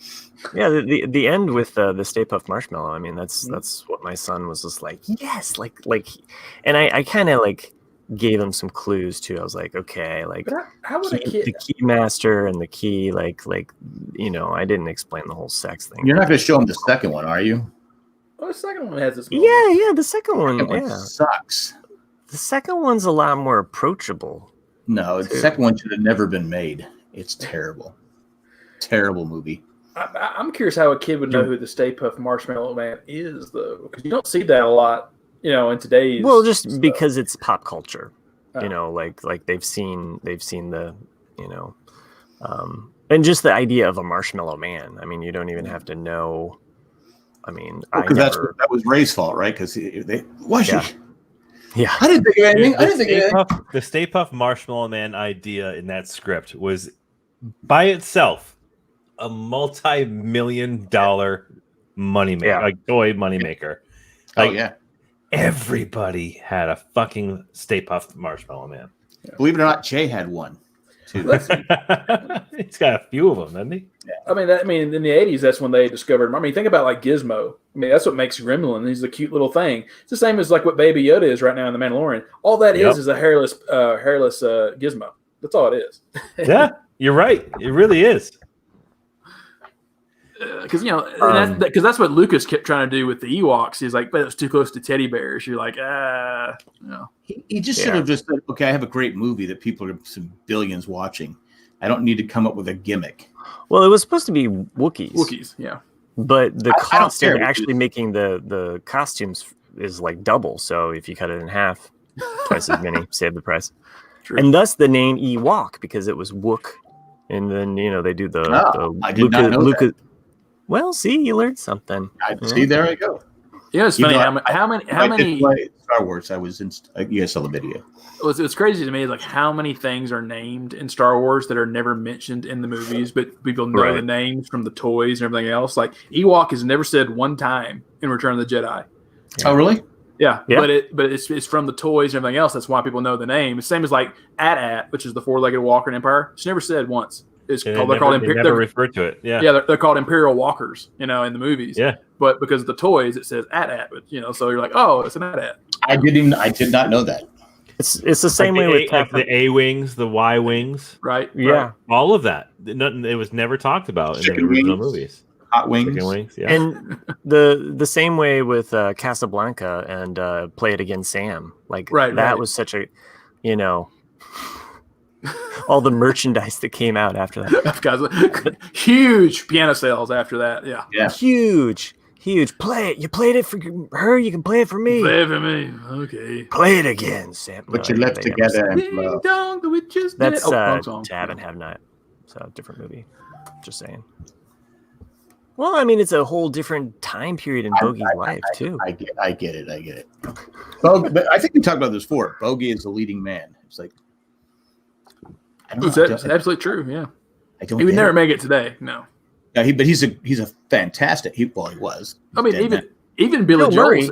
Yeah, the end with the Stay Puft Marshmallow. I mean, that's what my son was just like. Yes, like, and I kind of like gave him some clues too. I was like, okay, like how would the key master and the key, like I didn't explain the whole sex thing. You're not going to show him the second one, are you? Oh, the second one has this. Yeah, the second one sucks. The second one's a lot more approachable. No, the second one should have never been made. It's terrible. Terrible movie. I'm curious how a kid would know who the Stay Puft Marshmallow Man is, though, because you don't see that a lot, in today's. Well, just stuff. Because it's pop culture, like they've seen the, and just the idea of a Marshmallow Man. I mean, you don't even have to know. I mean, that was Ray's fault, right? Because Yeah, I didn't think of anything. The Stay Puft Marshmallow Man idea in that script was by itself a multi-million-dollar moneymaker, like toy moneymaker. Everybody had a fucking Stay Puft Marshmallow Man. Yeah. Believe it or not, Jay had one too. He's got a few of them, doesn't he? Yeah. I mean, in the 80s, that's when they discovered. I mean, think about like Gizmo. I mean, that's what makes Gremlin. He's a cute little thing. It's the same as like what Baby Yoda is right now in The Mandalorian. All that is a hairless Gizmo. That's all it is. Yeah, you're right. It really is. Because that's what Lucas kept trying to do with the Ewoks. He's like, but it was too close to teddy bears. You're like, He just should have just said, okay, I have a great movie that people are some billions watching. I don't need to come up with a gimmick. Well, it was supposed to be Wookiees. Yeah. But the cost of actually making the costumes is like double. So if you cut it in half, twice as many, save the price. True. And thus the name Ewok, because it was Wook. And then, they do the I did not know that. Well, see, you learned something. See, there I go. Yeah, it's funny. How many Star Wars? I was in. You guys saw the video. It's crazy to me, like how many things are named in Star Wars that are never mentioned in the movies, but people know the names from the toys and everything else. Like Ewok is never said one time in Return of the Jedi. Oh, really? Yeah. But it's from the toys and everything else. That's why people know the name. It's the same as like AT-AT, which is the four-legged walker in Empire. It's never said once. They're called Imperial. Never referred to it. Yeah. Yeah, they're called Imperial Walkers, in the movies. Yeah. But because of the toys, it says AT-AT. But so you're like, oh, it's an AT-AT. I did not know that. It's the same way with the A wings, the Y wings, right? Yeah, all of that. It was never talked about in the original movies. Hot wings, chicken wings, yeah. And the same way with Casablanca and Play It Again, Sam. Like that was such a, all the merchandise that came out after that. Huge piano sales after that. Yeah, huge. Play it. You played it for her. You can play it for me. Play it for me. Okay. Play it again, Sam. But you left together. That's To Have and Have Not. So different movie. Just saying. Well, I mean, it's a whole different time period in Bogey's life too. I get it. But I think we talked about this before. Bogey is the leading man. It's like it's absolutely true. Yeah. He would never make it today. No. Yeah, but he's a fantastic. He was. I mean, even Billy Joel.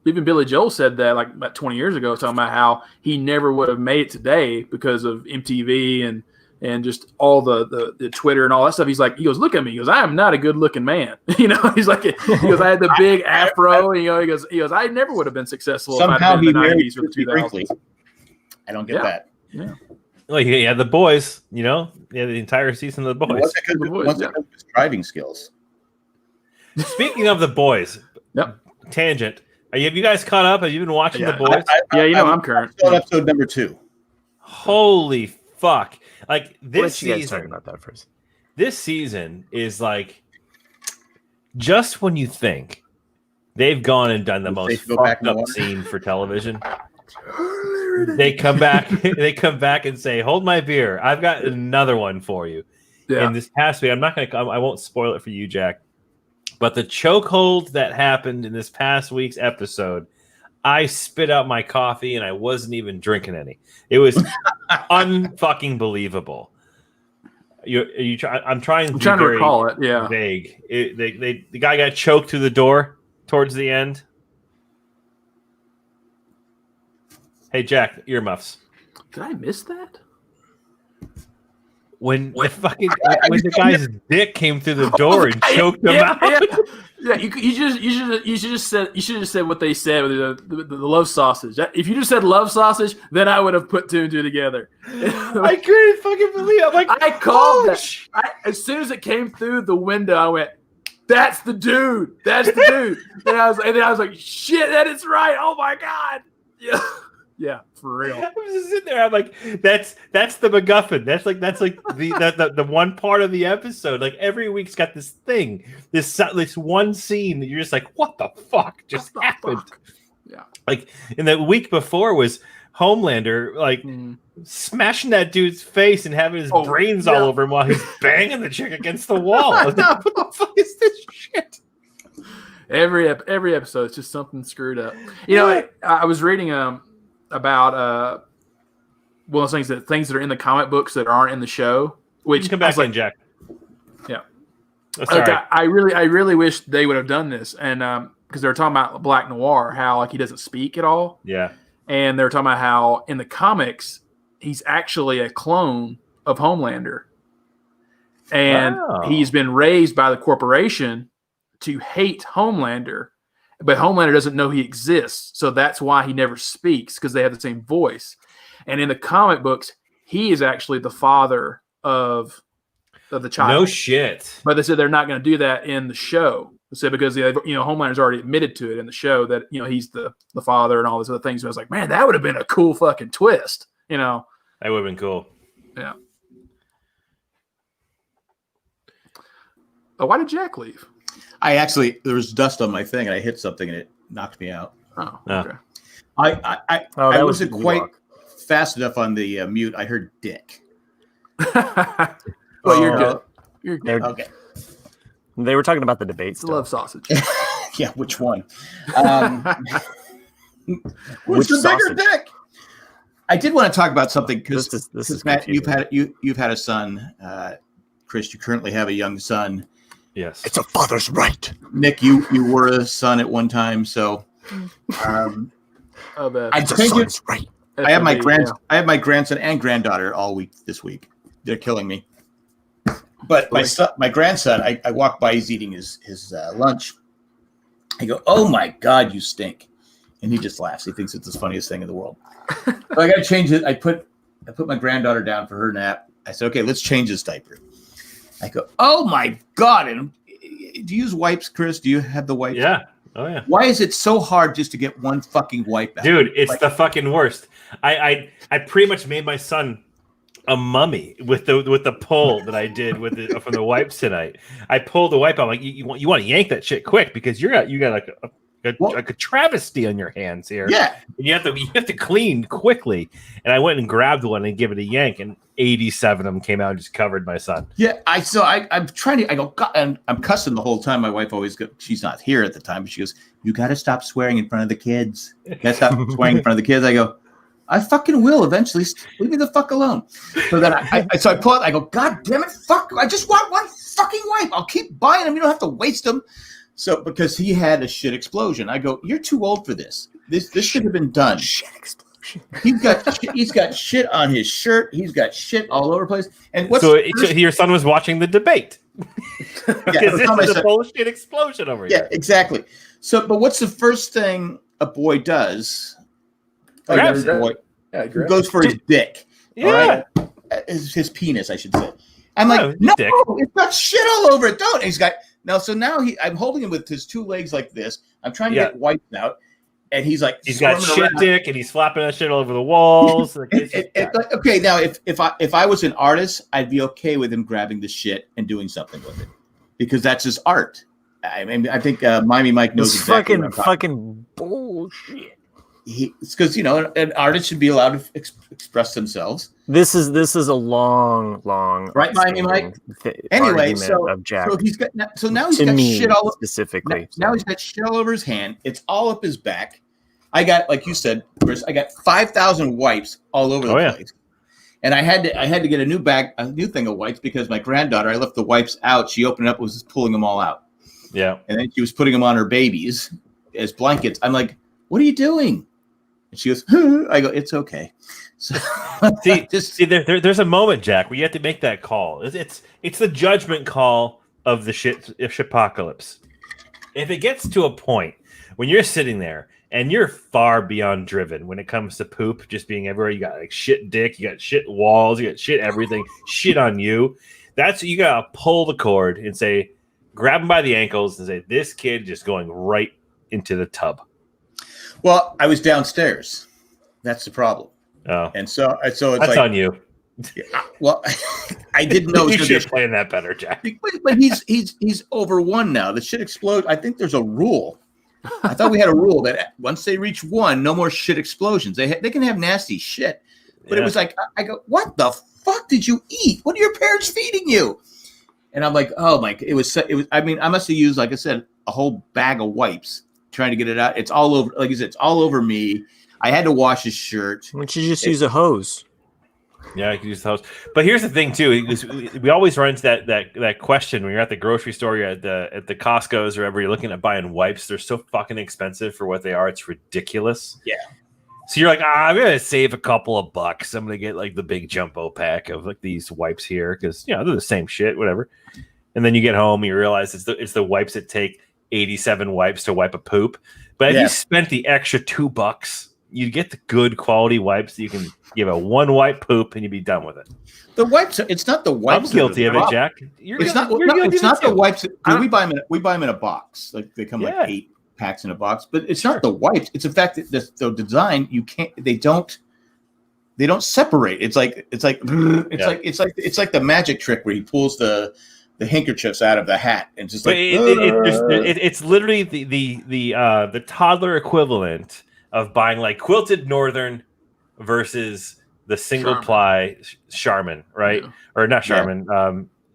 Even Billy Joel said that like about 20 years ago, talking about how he never would have made it today because of MTV and just all the Twitter and all that stuff. He goes, look at me. He goes, I am not a good looking man. He's like, he goes, I had the big afro. And, he goes, I never would have been successful. Somehow if I'd been in the 90s or the 2000s. I don't get that. Yeah. Well, he had the boys, the entire season of the boys. What's his driving skills? Speaking of the boys, tangent. Have you guys caught up? Have you been watching the boys? I'm current. On episode number 2. Holy fuck! Like this season. You guys talking about that first? This season is like just when you think they've gone and done the most fucked up scene for television. They come back. They come back and say, "Hold my beer. I've got another one for you." Yeah. And this past week, I won't spoil it for you, Jack. But the chokehold that happened in this past week's episode, I spit out my coffee and I wasn't even drinking any. It was unfucking believable. I'm trying to recall it. Yeah, vague. The guy got choked through the door towards the end. Hey, Jack, earmuffs. Did I miss that? When the guy's dick came through the door and choked him out. Yeah, you should have said what they said with the love sausage. If you just said love sausage, then I would have put 2 and 2 together. I couldn't fucking believe it. I'm like, I called that. As soon as it came through the window, I went, "That's the dude. That's the dude." And then I was like, "Shit, that is right. Oh my god." Yeah. Yeah, for real. I was just sitting there. I'm like, that's the MacGuffin. That's like the one part of the episode. Like every week's got this thing, this one scene that you're just like, what the fuck just happened? Fuck? Yeah. Like, and the week before was Homelander, like smashing that dude's face and having his brains all over him while he's banging the chick against the wall. What the fuck is this shit? Every episode is just something screwed up. I was reading about one of those things that are in the comic books that aren't in the show. Which come back in, Jack. Yeah. Oh, sorry. Like, I really wish they would have done this, and because they were talking about Black Noir, how like he doesn't speak at all. Yeah. And they were talking about how in the comics he's actually a clone of Homelander, and he's been raised by the corporation to hate Homelander. But Homelander doesn't know he exists, so that's why he never speaks, because they have the same voice. And in the comic books, he is actually the father of the child. No shit. But they said they're not going to do that in the show. They said because Homelander's already admitted to it in the show that he's the father and all these other things. So I was like, man, that would have been a cool fucking twist. That would have been cool. Yeah. Oh, why did Jack leave? There was dust on my thing and I hit something and it knocked me out. Oh, okay. I wasn't quite fast enough on the mute. I heard dick. Well, you're good. You're good. Okay. They were talking about the debate stuff. Love sausage. Yeah, which one? Which the sausage? bigger dick? I did want to talk about something because this is Matt, you've had a son. Chris, you currently have a young son. Yes, it's a father's right. Nick, you were a son at one time, so it's a son's right. I have my grandson and granddaughter all week this week. They're killing me. But my grandson, I walk by, he's eating his lunch. I go, "Oh my God, you stink!" And he just laughs. He thinks it's the funniest thing in the world. So I got to change it. I put my granddaughter down for her nap. I said, "Okay, let's change this diaper." I go, "Oh my God!" And do you use wipes, Chris? Do you have the wipes? Yeah. Oh yeah. Why is it so hard just to get one fucking wipe out? Dude, it's the fucking worst. I pretty much made my son a mummy with the pull that I did from the wipes tonight. I pulled the wipe out. I'm like, you want to yank that shit quick because you got like a travesty on your hands here. Yeah, and you have to clean quickly. And I went and grabbed one and give it a yank, and 87 of them came out and just covered my son. Yeah, I'm trying to. I go, God, and I'm cussing the whole time. My wife always goes. She's not here at the time, but she goes, "You got to stop swearing in front of the kids. You got to stop swearing in front of the kids." I go, "I fucking will eventually. Leave me the fuck alone." So then I pull it. I go, "God damn it, fuck! I just want one fucking wipe. I'll keep buying them. You don't have to waste them." So because he had a shit explosion, I go, "You're too old for this. This should have been done." Shit explosion. He's got shit on his shirt. He's got shit all over the place. And your son was watching the debate. Because this is a bullshit explosion over here. Yeah, exactly. So, but what's the first thing a boy does? Grabs it. Goes for his dick. Yeah. Right? His penis, I should say. I'm like, no, dick. It's got shit all over it. Don't. And he's got now I'm holding him with his two legs like this. I'm trying to get wiped out. And he's like, he's got shit dick, and he's flopping that shit all over the walls. Okay, now if I was an artist, I'd be okay with him grabbing the shit and doing something with it, because that's his art. I mean, I think Miami Mike knows exactly. Fucking bullshit. It's because an artist should be allowed to express themselves. This is a long right, Miami Mike. Anyway, so he's got now he's got shit all over specifically. Now he's got shit all over his hand. It's all up his back. I got, like you said, Chris, I got 5,000 wipes all over the place. And I had to get a new thing of wipes because my granddaughter, I left the wipes out. She opened it up, was just pulling them all out. Yeah. And then she was putting them on her babies as blankets. I'm like, "What are you doing?" And she goes, I go, "It's okay." So there's a moment, Jack, where you have to make that call. It's the judgment call of the shitpocalypse. If it gets to a point when you're sitting there and you're far beyond driven when it comes to poop just being everywhere, you got like shit dick, you got shit walls, you got shit everything, shit on you. That's you gotta pull the cord and say, grab him by the ankles and say, "This kid just going right into the tub." Well, I was downstairs. That's the problem. Oh, and so it's that's like, on you. Well, I didn't know you should plan that better, Jack. But he's over one now. The shit explode. I think there's a rule. I thought we had a rule that once they reach one, no more shit explosions. They can have nasty shit, but it was like I go, "What the fuck did you eat? What are your parents feeding you?" And I'm like, "Oh my!" It was. I mean, I must have used, like I said, a whole bag of wipes trying to get it out. It's all over. Like you said, it's all over me. I had to wash his shirt. Why don't you just use a hose? Yeah, I could use the hose. But here's the thing too: we always run into that question when you're at the grocery store, you're at the Costco's, or wherever you're looking at buying wipes. They're so fucking expensive for what they are. It's ridiculous. Yeah. So you're like, I'm gonna save a couple of bucks. I'm gonna get like the big jumbo pack of like these wipes here because they're the same shit, whatever. And then you get home, you realize it's the wipes that take 87 wipes to wipe a poop. But if you spent the extra $2 you get the good quality wipes. You can give a one wipe poop and you'd be done with it. The wipes. It's not the wipes. I'm guilty of it, Jack. It's not the wipes. We buy them in a box. Like they come like 8 packs in a box. But it's not the wipes. It's the fact that the design they don't separate. It's like the magic trick where he pulls the handkerchiefs out of the hat and just like it's literally the toddler equivalent of buying like Quilted Northern versus the single ply Charmin, right? Yeah. Or not Charmin,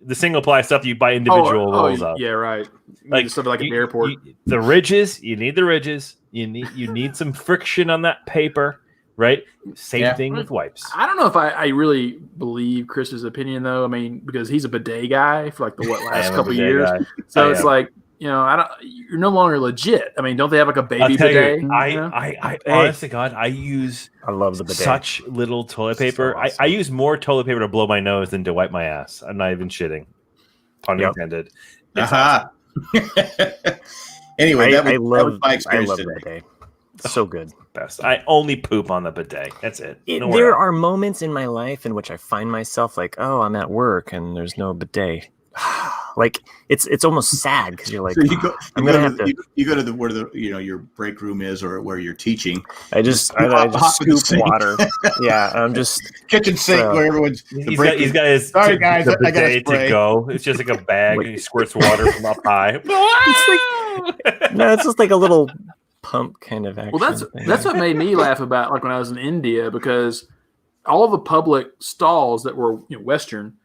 the single ply stuff that you buy individual rolls up. Yeah, right. Like stuff like an airport. The ridges, you need the ridges. You need some friction on that paper. Right? Same thing with wipes. I don't know if I really believe Chris's opinion, though. I mean, because he's a bidet guy for like the last couple years. So it's like, you're no longer legit. I mean, don't they have like a baby bidet? I honest to God, I love the bidet. Such little toilet paper. So awesome. I use more toilet paper to blow my nose than to wipe my ass. I'm not even shitting. Pun intended. Anyway, that was my experience today. Bidet. So good. Best. I only poop on the bidet. That's it. There are moments in my life in which I find myself like, oh, I'm at work and there's no bidet. Like it's almost sad because you're like, so you go to where your break room is or where you're teaching. I just scoop water. Yeah, I'm just kitchen sink where everyone's. He's got his sorry guys, the bidet to go. It's just like a bag and he squirts water from up high. It's just like a little pump kind of action. Well, that's what made me laugh about like when I was in India, because all the public stalls that were Western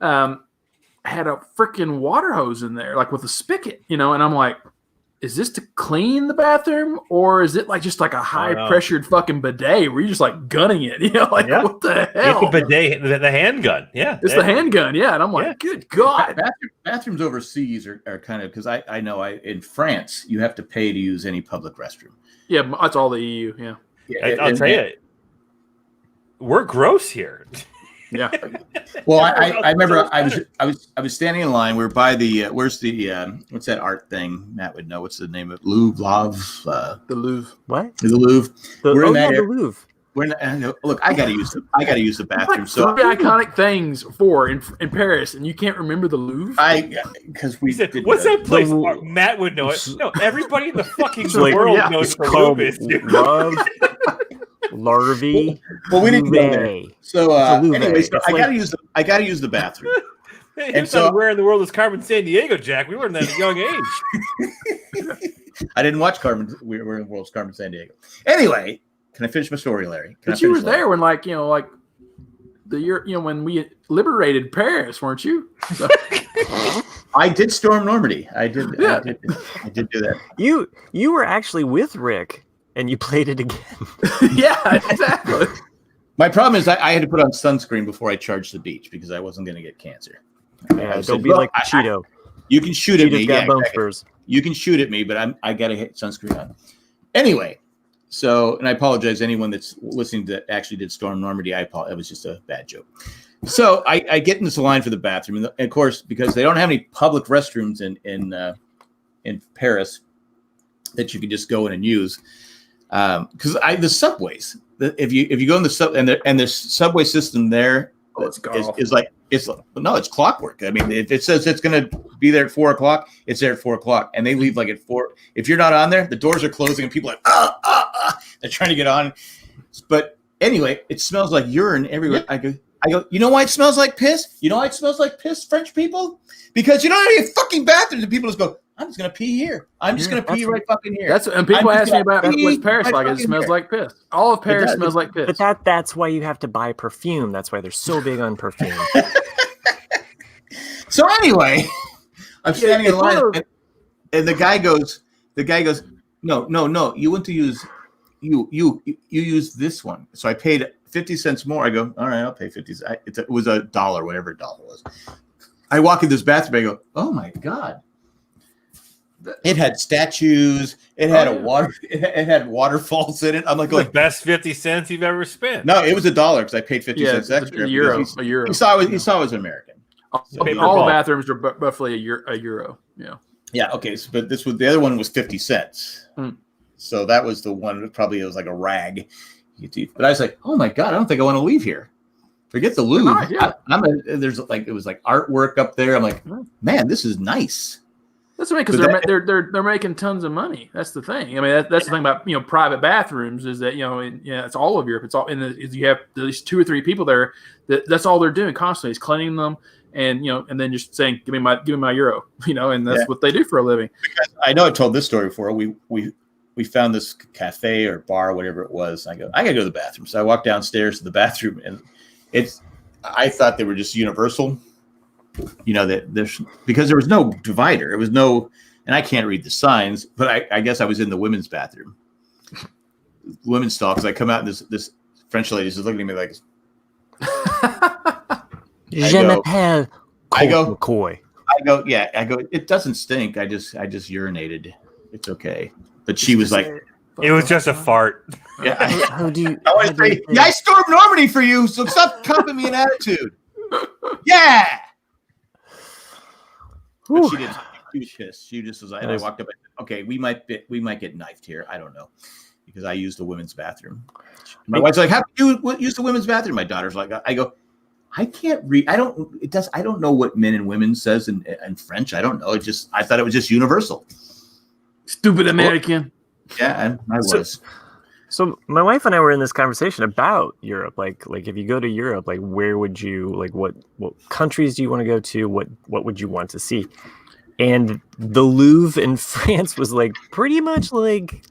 had a freaking water hose in there, like with a spigot, and I'm like, is this to clean the bathroom or is it like just like a high pressured fucking bidet where you're just like gunning it? What the hell? It's a bidet, the handgun. Yeah, it's the handgun. Yeah, and I'm like, good God. Bathrooms overseas are kind of, because I know in France you have to pay to use any public restroom. Yeah, that's all the EU. Yeah, I'll tell you, we're gross here. Yeah. Well, I remember I was standing in line. We were by the where's the what's that art thing? Matt would know. What's the name of it? Louvre. The Louvre. What? The Louvre. The Louvre. Look, I gotta use the bathroom. Like so iconic things in Paris, and you can't remember the Louvre. Because we said, what's that place? Matt would know it. No, everybody in the fucking world knows the Louvre is. Larvae. Well, we didn't go there. So anyway, I gotta use the bathroom. Hey, and so where in the world is Carmen Sandiego, Jack? We learned that at a young age. I didnn't watch Carmen. We're in the world's Carmen Sandiego. Anyway, can I finish my story, Larry? But you were there when, like the year, when we liberated Paris, weren't you? So. I did storm Normandy. I did. Yeah. I did do that. You were actually with Rick. And you played it again. Yeah, exactly. My problem is I had to put on sunscreen before I charged the beach because I wasn't going to get cancer. Yeah, don't be like Cheeto. You can shoot at me. Exactly. You can shoot at me, but I got to hit sunscreen on. Anyway, and I apologize to anyone that's listening that actually did storm Normandy. I apologize. It was just a bad joke. So I get in this line for the bathroom, and of course, because they don't have any public restrooms in Paris that you can just go in and use. Because the subways, if you go in the sub and the subway system there it's clockwork. I mean, if it says it's going to be there at 4:00, it's there at 4:00, and they leave like at 4. If you're not on there, the doors are closing, and people are like they're trying to get on. But anyway, it smells like urine everywhere. I go. You know why it smells like piss? You know why it smells like piss, French people? Because you don't have any fucking bathrooms, and people just go, I'm just gonna pee here. I'm just gonna pee right fucking here. And people ask me about what's Paris like. It smells like piss. All of Paris smells like piss. But that's why you have to buy perfume. That's why they're so big on perfume. So anyway, I'm standing in line, and the guy goes, no. You want to use you use this one. So I paid 50 cents more. I go, all right, I'll pay 50 cents. It was $1, whatever $1 was. I walk in this bathroom. I go, oh my God. It had statues. It had It had waterfalls in it. I'm like, the best 50 cents you've ever spent. No, it was $1 because I paid 50 cents extra. A euro. He saw it was American. All the bathrooms are roughly a euro. Yeah. Yeah. Okay. So, but the other one was 50 cents. So that was the one. Probably it was like a rag. But I was like, oh my god, I don't think I want to leave here. Forget the Louvre. Nice, yeah. There's like it was like artwork up there. I'm like, man, this is nice. That's right, because they're making tons of money. That's the thing. I mean, that's the thing about private bathrooms is that it's all of Europe. It's all you have at least 2 or 3 people there. That's all they're doing constantly is cleaning them, and and then just saying, give me my euro, and that's what they do for a living. Because I know I told this story before. We found this cafe or bar, whatever it was. I gotta go to the bathroom. So I walked downstairs to the bathroom, and I thought they were just universal. That there's because there was no divider. It was no, and I can't read the signs, but I guess I was in the women's bathroom, women's stall, because I come out and this French lady is looking at me like, Je m'appelle McCoy. I go. It doesn't stink. I just urinated. It's okay. But she was like, it was just a fart. Yeah. How do you? I want to say, I stormed Normandy for you, so stop copying me an attitude. Yeah. But she didn't. She was pissed. She just was like, and I walked up. And said, okay, we might get knifed here. I don't know, because I used the women's bathroom. My wife's like, how do you use the women's bathroom? My daughter's like, I go, I can't read. I don't know what men and women says in French. I don't know. I thought it was just universal. Stupid American. Yeah, I was. So my wife and I were in this conversation about Europe. Like if you go to Europe, like where would you what countries do you want to go to? What would you want to see? And the Louvre in France was like pretty much like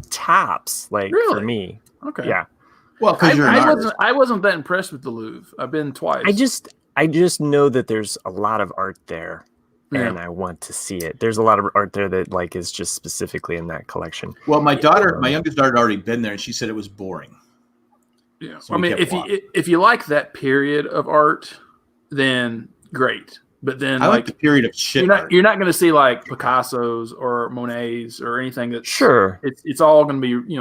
tops, like really? For me. Okay. Yeah. Well, because I wasn't that impressed with the Louvre. I've been twice. I just know that there's a lot of art there. And I want to see it. There's a lot of art there that like is just specifically in that collection. Well, my youngest daughter had already been there, and she said it was boring. Yeah, so I mean, if you like that period of art, then great. But then I like the period of shit. You're not going to see like Picasso's or Monet's or anything that's sure. It's all going to be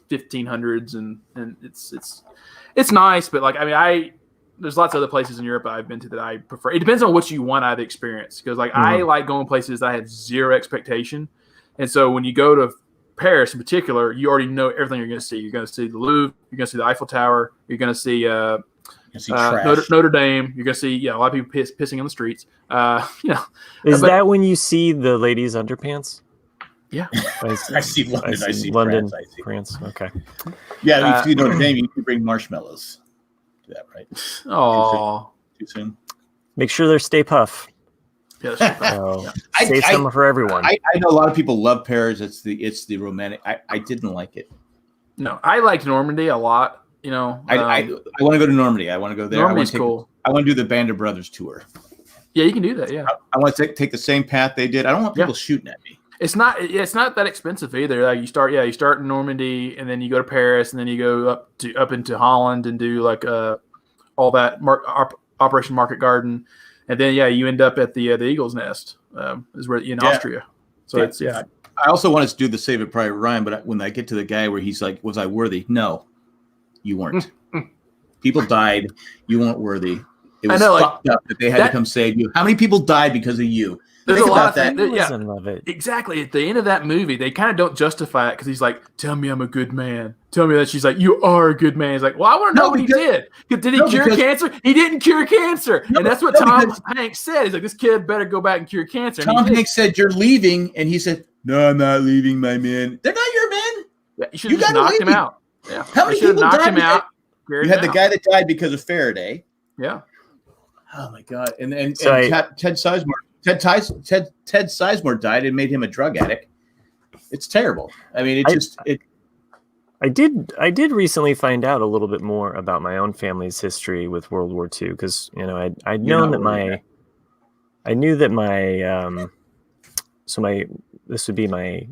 1500s and it's nice, but like I mean there's lots of other places in Europe I've been to that I prefer. It depends on what you want out of the experience. Because I like going places that I have zero expectation. And so when you go to Paris in particular, you already know everything you're going to see. You're going to see the Louvre. You're going to see the Eiffel Tower. You're going to see Notre Dame. You're going to see a lot of people pissing in the streets. Is that when you see the ladies' underpants? Yeah. I see London. I see London, France. Okay. Yeah, if you know Notre Dame, you can bring marshmallows. That right? Oh, too soon. Make sure they're Stay Puff. Yes. Save some for everyone. I know a lot of people love Paris. It's the romantic. I didn't like it. No, I liked Normandy a lot. I want to go to Normandy. I want to go there. Normandy's cool. I want to do the Band of Brothers tour. Yeah, you can do that. Yeah. I want to take the same path they did. I don't want people shooting at me. It's not that expensive either. Like you start in Normandy, and then you go to Paris, and then you go up into Holland and do like all that Operation Market Garden, and then you end up at the Eagle's Nest is where in Austria. So it's I also wanted to do the Saving Private Ryan, but when I get to the guy where he's like, "Was I worthy?" No, you weren't. People died. You weren't worthy. It was fucked up that they had to come save you. How many people died because of you? There's Think a lot about of that. things. I love it. Exactly. At the end of that movie, they kind of don't justify it because he's like, "Tell me I'm a good man. Tell me that." She's like, "You are a good man." He's like, "Well, I want to know what he did. Did he cure cancer? He didn't cure cancer." And that's what Tom Hanks said. He's like, "This kid better go back and cure cancer." Tom Hanks said, "You're leaving," and he said, "No, I'm not leaving, my man." They're not your men. Yeah, you should have just knocked him out. Yeah. How many people died? You had the guy that died because of Faraday. Yeah. Oh my God! And Ted Sizemore. Ted Sizemore died and made him a drug addict. It's terrible. I mean, I did recently find out a little bit more about my own family's history with World War II because I'd known that I knew that this would be my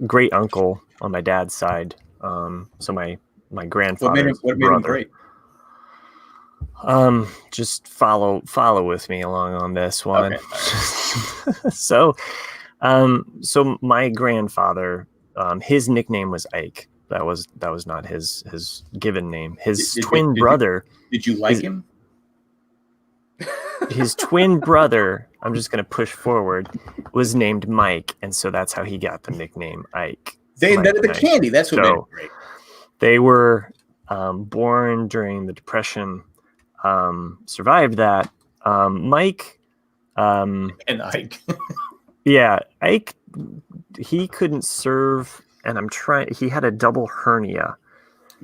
great uncle on my dad's side. So my grandfather's what made him great? Just follow with me along on this one. Okay. So my grandfather, his nickname was Ike. That was not his given name. His twin brother. Did you like him? His twin brother, I'm just going to push forward, was named Mike, and so that's how he got the nickname Ike. They invented the candy. That's what made it great. They were born during the Depression, survived that. Mike and Ike. Yeah, Ike, he couldn't serve, and he had a double hernia,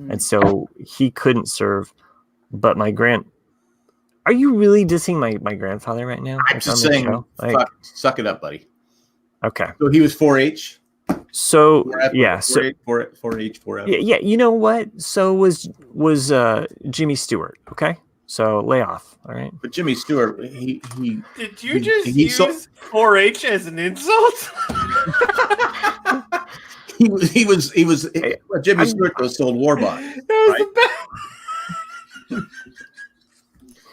and so he couldn't serve. But are you really dissing my grandfather right now? I'm just saying, suck it up, buddy. Okay. So he was 4-H. So 4H, 4F. Yeah, you know what? So was Jimmy Stewart. Okay, so lay off. All right. But Jimmy Stewart, he did you just use 4-H as an insult? he was Jimmy Stewart was sold war bonds. Right?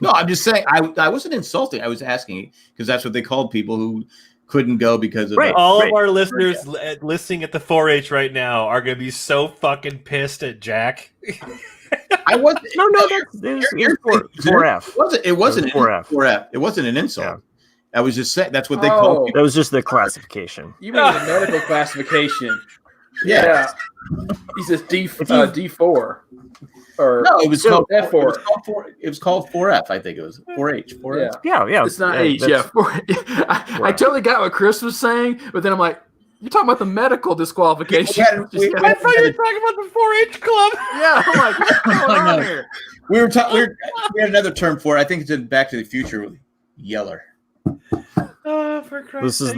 No, I'm just saying I wasn't insulting. I was asking because that's what they called people who couldn't go because of all of our listeners listening at the 4-H right now are going to be so fucking pissed at Jack. I wasn't. No, that's 4F. It wasn't 4F. 4F. It wasn't an insult. Yeah. I was just saying that's what they called people. That was just the classification. You mean the medical classification? Yeah. He says D4. Or no, it was called F4. It was called 4F. I think it was 4H. 4F. Yeah. It's not H. Yeah. I totally got what Chris was saying, but then I'm like, you're talking about the medical disqualification. I thought you were talking about the 4-H club. Yeah, I'm like, what's going on here? We had another term for it. I think it's in Back to the Future. Yeller. Oh, for Christ's sake.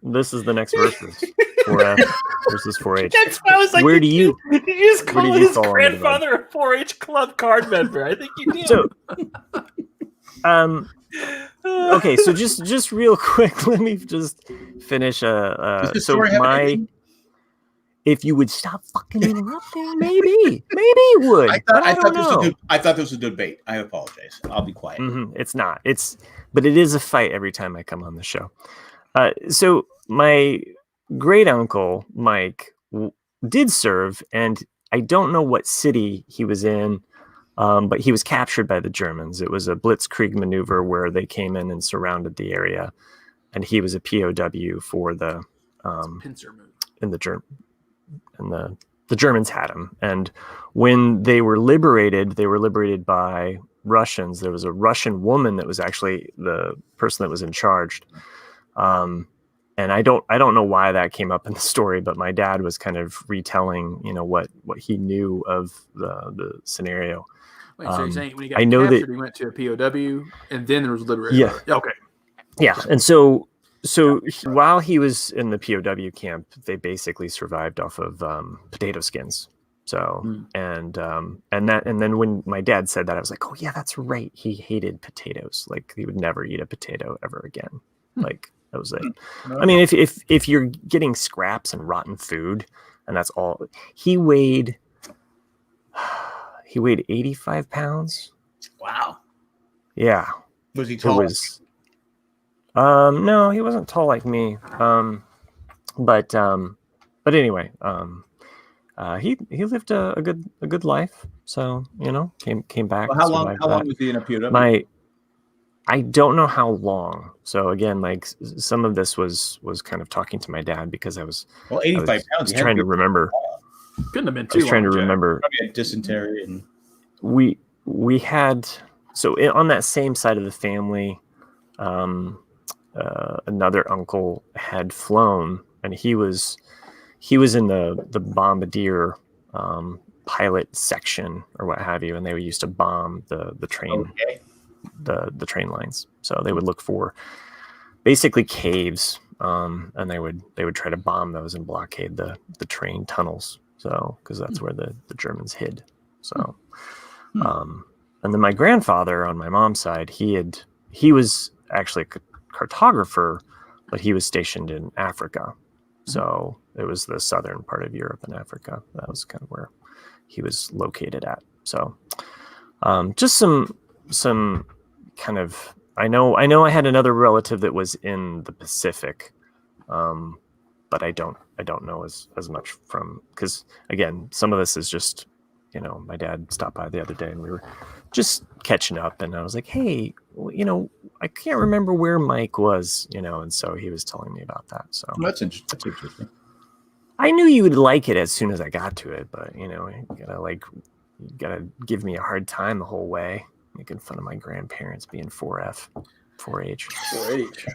This is the next versus 4F versus 4H. That's why I was like, where do you just call his grandfather a 4-H club card member? I think you did. So, okay, so just real quick, let me just finish. If you would stop fucking interrupting, maybe you would. I thought this was a debate. I apologize. I'll be quiet. It's not. But it is a fight every time I come on the show. So my great uncle Mike did serve, and I don't know what city he was in, but he was captured by the Germans. It was a blitzkrieg maneuver where they came in and surrounded the area, and he was a POW for the pincer move. The Germans had him. And when they were liberated by Russians. There was a Russian woman that was actually the person that was in charge. And I don't know why that came up in the story, but my dad was kind of retelling, what he knew of the scenario. Wait, so you're saying when he got captured, he went to a POW and then there was liberated? Yeah. Okay. Yeah. And so while he was in the POW camp, they basically survived off of potato skins. So and then when my dad said that, I was like, oh yeah, that's right. He hated potatoes. Like he would never eat a potato ever again. Like that was it. I mean, if you're getting scraps and rotten food, and that's all, he weighed 85 pounds. Wow. Yeah. Was he tall? No, he wasn't tall like me. But anyway, he lived a good life. So, came back. Well, how long was he in a POW? I don't know how long. So again, like some of this was kind of talking to my dad because I was 85 pounds. I was trying to remember. Couldn't have been too. I was trying to remember. Probably had dysentery and we had on that same side of the family. Another uncle had flown, and he was in the bombardier pilot section or what have you, and they used to bomb the train, the train lines. So they would look for basically caves, and they would try to bomb those and blockade the train tunnels. So because that's where the Germans hid. So, and then my grandfather on my mom's side, he was actually a cartographer, but he was stationed in Africa. So it was the southern part of Europe and Africa. That was kind of where he was located at. So just some kind of, I know I had another relative that was in the Pacific, but I don't know as much from, because again, some of this is just, my dad stopped by the other day and we were just catching up, and I was like, hey, I can't remember where Mike was, and so he was telling me about that. So that's interesting. I knew you would like it as soon as I got to it, but you gotta give me a hard time the whole way, making fun of my grandparents being 4F, 4H. 4H.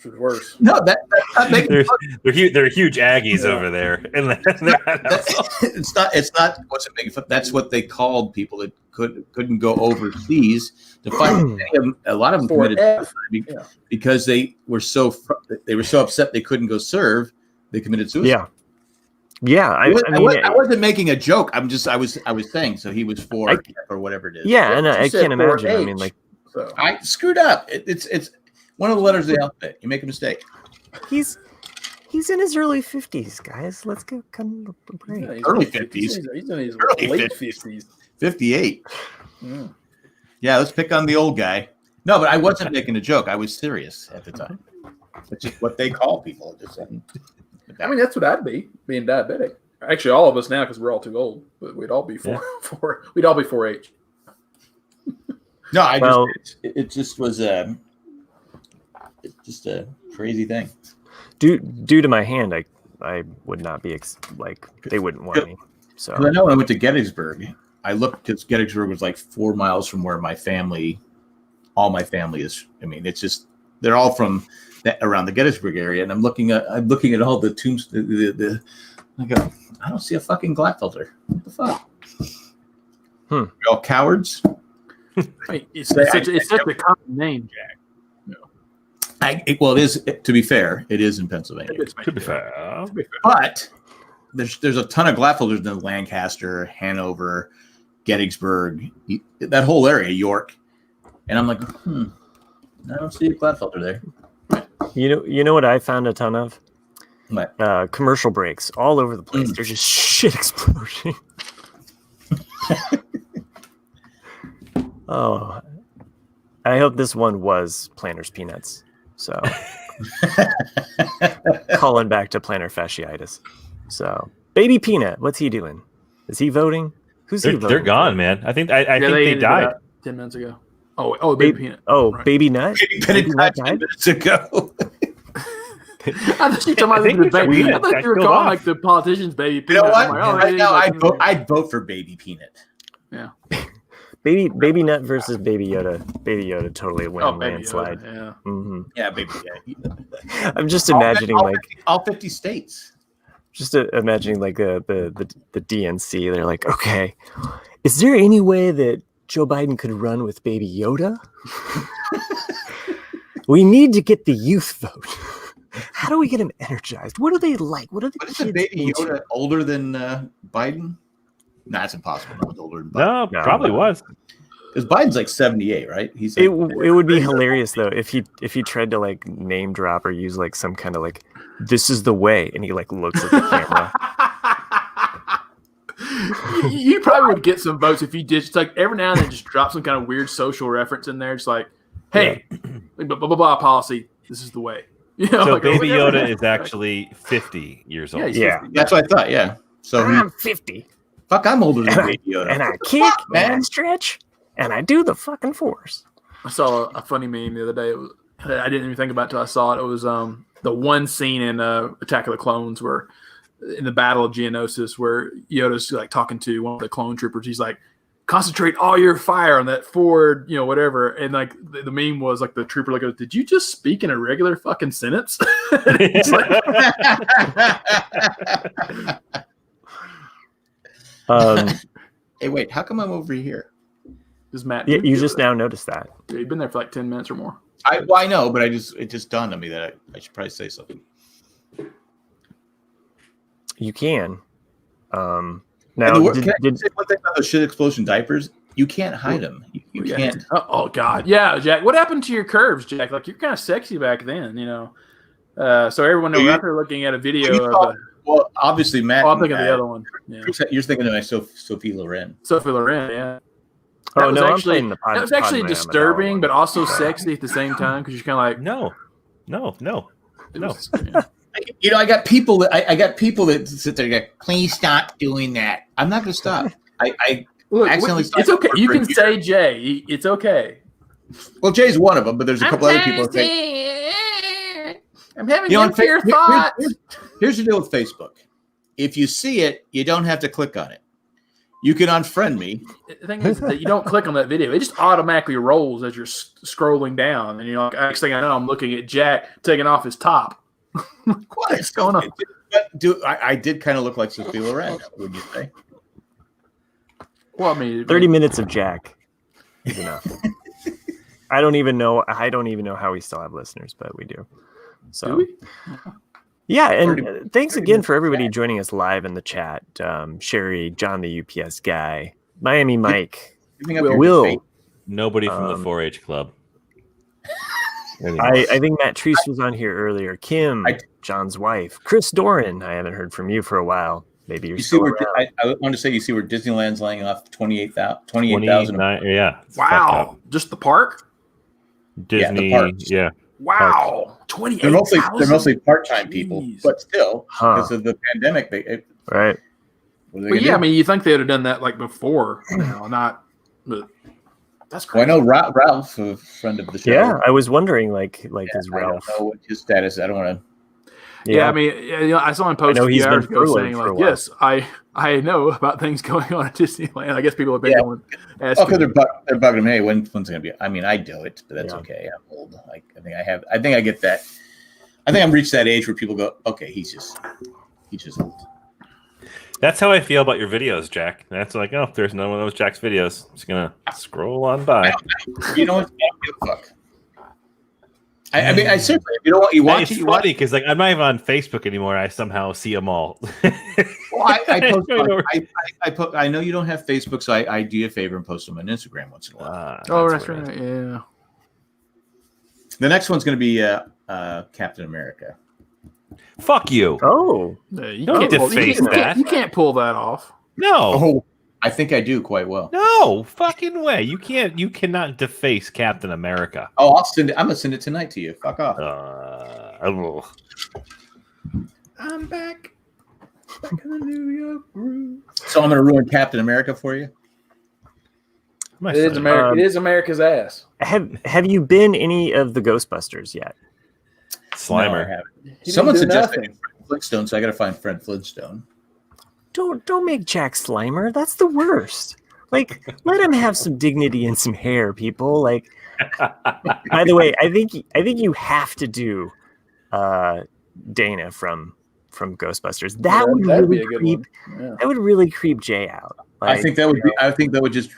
Which is worse. No, they're huge Aggies over there, and it's not what's it making fun. That's what they called people that couldn't go overseas to fight. A lot of them committed suicide because they were so upset they couldn't go serve. They committed suicide. Yeah. I wasn't making a joke. I was saying. So he was 4 or whatever it is. Yeah, and I can't imagine. 4H. I mean, like, so I screwed up. It's one of the letters of the alphabet. You make a mistake. He's in his early 50s, guys. Let's go come break. Yeah, Early 50s. He's in his Early late 50s. 50s. 58. Yeah, let's pick on the old guy. No, but I wasn't making a joke. I was serious at the time. Which is what they call people. I mean, that's what I'd be, being diabetic. Actually, all of us now, because we're all too old. But we'd all be we'd all be 4H. No, it just was just a crazy thing. Due to my hand, I would not be they wouldn't want me. So I know when I went to Gettysburg, I looked because Gettysburg was like 4 miles from where all my family is. I mean, it's just they're all from around the Gettysburg area, and I'm looking at all the tombs. I go, I don't see a fucking Glatfelter. What the fuck? You're all cowards. It's such a common name, Jack. Well, it is. To be fair, it is in Pennsylvania. To be fair, but there's a ton of Glatfelters in Lancaster, Hanover, Gettysburg, that whole area, York, and I'm like, I don't see a Glatfelter there. You know what I found a ton of? What? Commercial breaks all over the place. There's just shit exploding. Oh, I hope this one was Planner's Peanuts. So, calling back to plantar fasciitis. So, Baby Peanut, what's he doing? Is he voting? Who's he voting? They're gone, man. I think they died 10 minutes ago. Oh, Baby Peanut. Oh, right. Baby Nut. Baby Nut died 10 minutes ago. I thought you were talking about the debate. I thought you were calling like the politicians Baby Peanut. You know what? Like, right now, I'd vote for Baby Peanut. Yeah. Baby Nut versus Baby Yoda. Baby Yoda totally win landslide. Yoda, yeah. Mm-hmm. Yeah, Baby Yoda. I'm just imagining all 50 states. Just imagining like the DNC. They're like, okay, is there any way that Joe Biden could run with Baby Yoda? We need to get the youth vote. How do we get them energized? What do they like? What are the kids Baby Yoda older than Biden? No, that's impossible. No one's older than Biden. No, probably was. Because Biden's like 78, right? He's like, it would be hilarious though if he tried to like name drop or use like some kind of like this is the way, and he like looks at the camera. You probably would get some votes if you did just like every now and then just drop some kind of weird social reference in there. It's like, hey, blah blah blah policy. This is the way. You know, so like, Baby Yoda is actually 50 years old. Yeah, that's what I thought. Yeah. So I'm 50. Fuck, I'm older than Baby Yoda. And I kick, and I stretch, and I do the fucking force. I saw a funny meme the other day. I didn't even think about it until I saw it. It was the one scene in Attack of the Clones where in the Battle of Geonosis where Yoda's like talking to one of the clone troopers. He's like, concentrate all your fire on that forward, whatever. And like the meme was like the trooper like, did you just speak in a regular fucking sentence? Hey, wait, how come I'm over here? Does Matt? Yeah, you just now noticed that. Yeah, you've been there for like 10 minutes or more. I know, but it just dawned on me that I should probably say something. You can. Now, can I say one thing about those shit explosion diapers? You can't hide them. You can't. Oh God, yeah, Jack. What happened to your curves, Jack? Like you're kind of sexy back then, So everyone knows out there looking at a video of. Well, obviously, Matt. I'm thinking of the other one. Yeah. You're thinking of Sophie Loren. Sophie Loren, yeah. That was actually disturbing, but also sexy at the same time because you're kind of like, no. I got people that sit there and go, please stop doing that. I'm not going to stop. I accidentally. It's okay. You can say Jay. It's okay. Well, Jay's one of them, but there's a couple other people. I'm having nuclear thoughts. Here's the deal with Facebook. if you see it, you don't have to click on it. You can unfriend me. The thing is that you don't click on that video; it just automatically rolls as you're scrolling down, and next thing I know, I'm looking at Jack taking off his top. What is going on? I did kind of look like Sophia Loren, would you say? Well, I mean, 30 minutes of Jack is enough. I don't even know how we still have listeners, but we do. So, do we? Yeah, and thanks again for everybody joining us live in the chat. Sherry, John, the UPS guy, Miami Mike, Will. Nobody from the 4-H club. I think Matt Treese was on here earlier. Kim, John's wife, Chris Doran. I haven't heard from you for a while. Maybe you're still around. I want to say, you see where Disneyland's laying off 28,000. Yeah. Wow. Just the park? Disney. Yeah. Wow. 28,000. They're mostly part-time people, but still, because of the pandemic, right. Well, yeah, I mean, you think they would have done that like before, not. But that's crazy. Well, I know Ralph, a friend of the show. Yeah, I was wondering, like is Ralph? I don't know what his status. I don't want to. Yeah, I mean, I saw him post a few hours ago saying, like, yes, I know about things going on at Disneyland. I guess people have been going asking. Because they're bugging him. Hey, when's it going to be? I mean, I do it, but that's okay. I'm old. Like, I think I get that. I think I've reached that age where people go, okay, he's just old. That's how I feel about your videos, Jack. That's like, oh, there's none of those Jack's videos. I'm just gonna scroll on by. You know what? I don't give a fuck. I mean, I seriously, if you don't want, you watch it's it. You funny watch because like I'm not even on Facebook anymore. I somehow see them all. Well, I know you don't have Facebook, so I do you a favor and post them on Instagram once in a while. That's right. Yeah. The next one's going to be Captain America. Fuck you. Oh, You don't deface that. You can't pull that off. No. Oh, I think I do quite well. No fucking way. You can't. You cannot deface Captain America. Oh, I'm gonna send it tonight to you. Fuck off. I'm back in the New York groove. So I'm gonna ruin Captain America for you. It is America. It is America's ass. Have you been any of the Ghostbusters yet? Slimer. No, I haven't. Someone suggested Fred Flintstone, so I got to find Fred Flintstone. Don't make Jack Slimer. That's the worst. Like, let him have some dignity and some hair, people. Like, by the way, I think you have to do Dana from Ghostbusters. That would really creep. Yeah. That would really creep Jay out. Like, I think that would just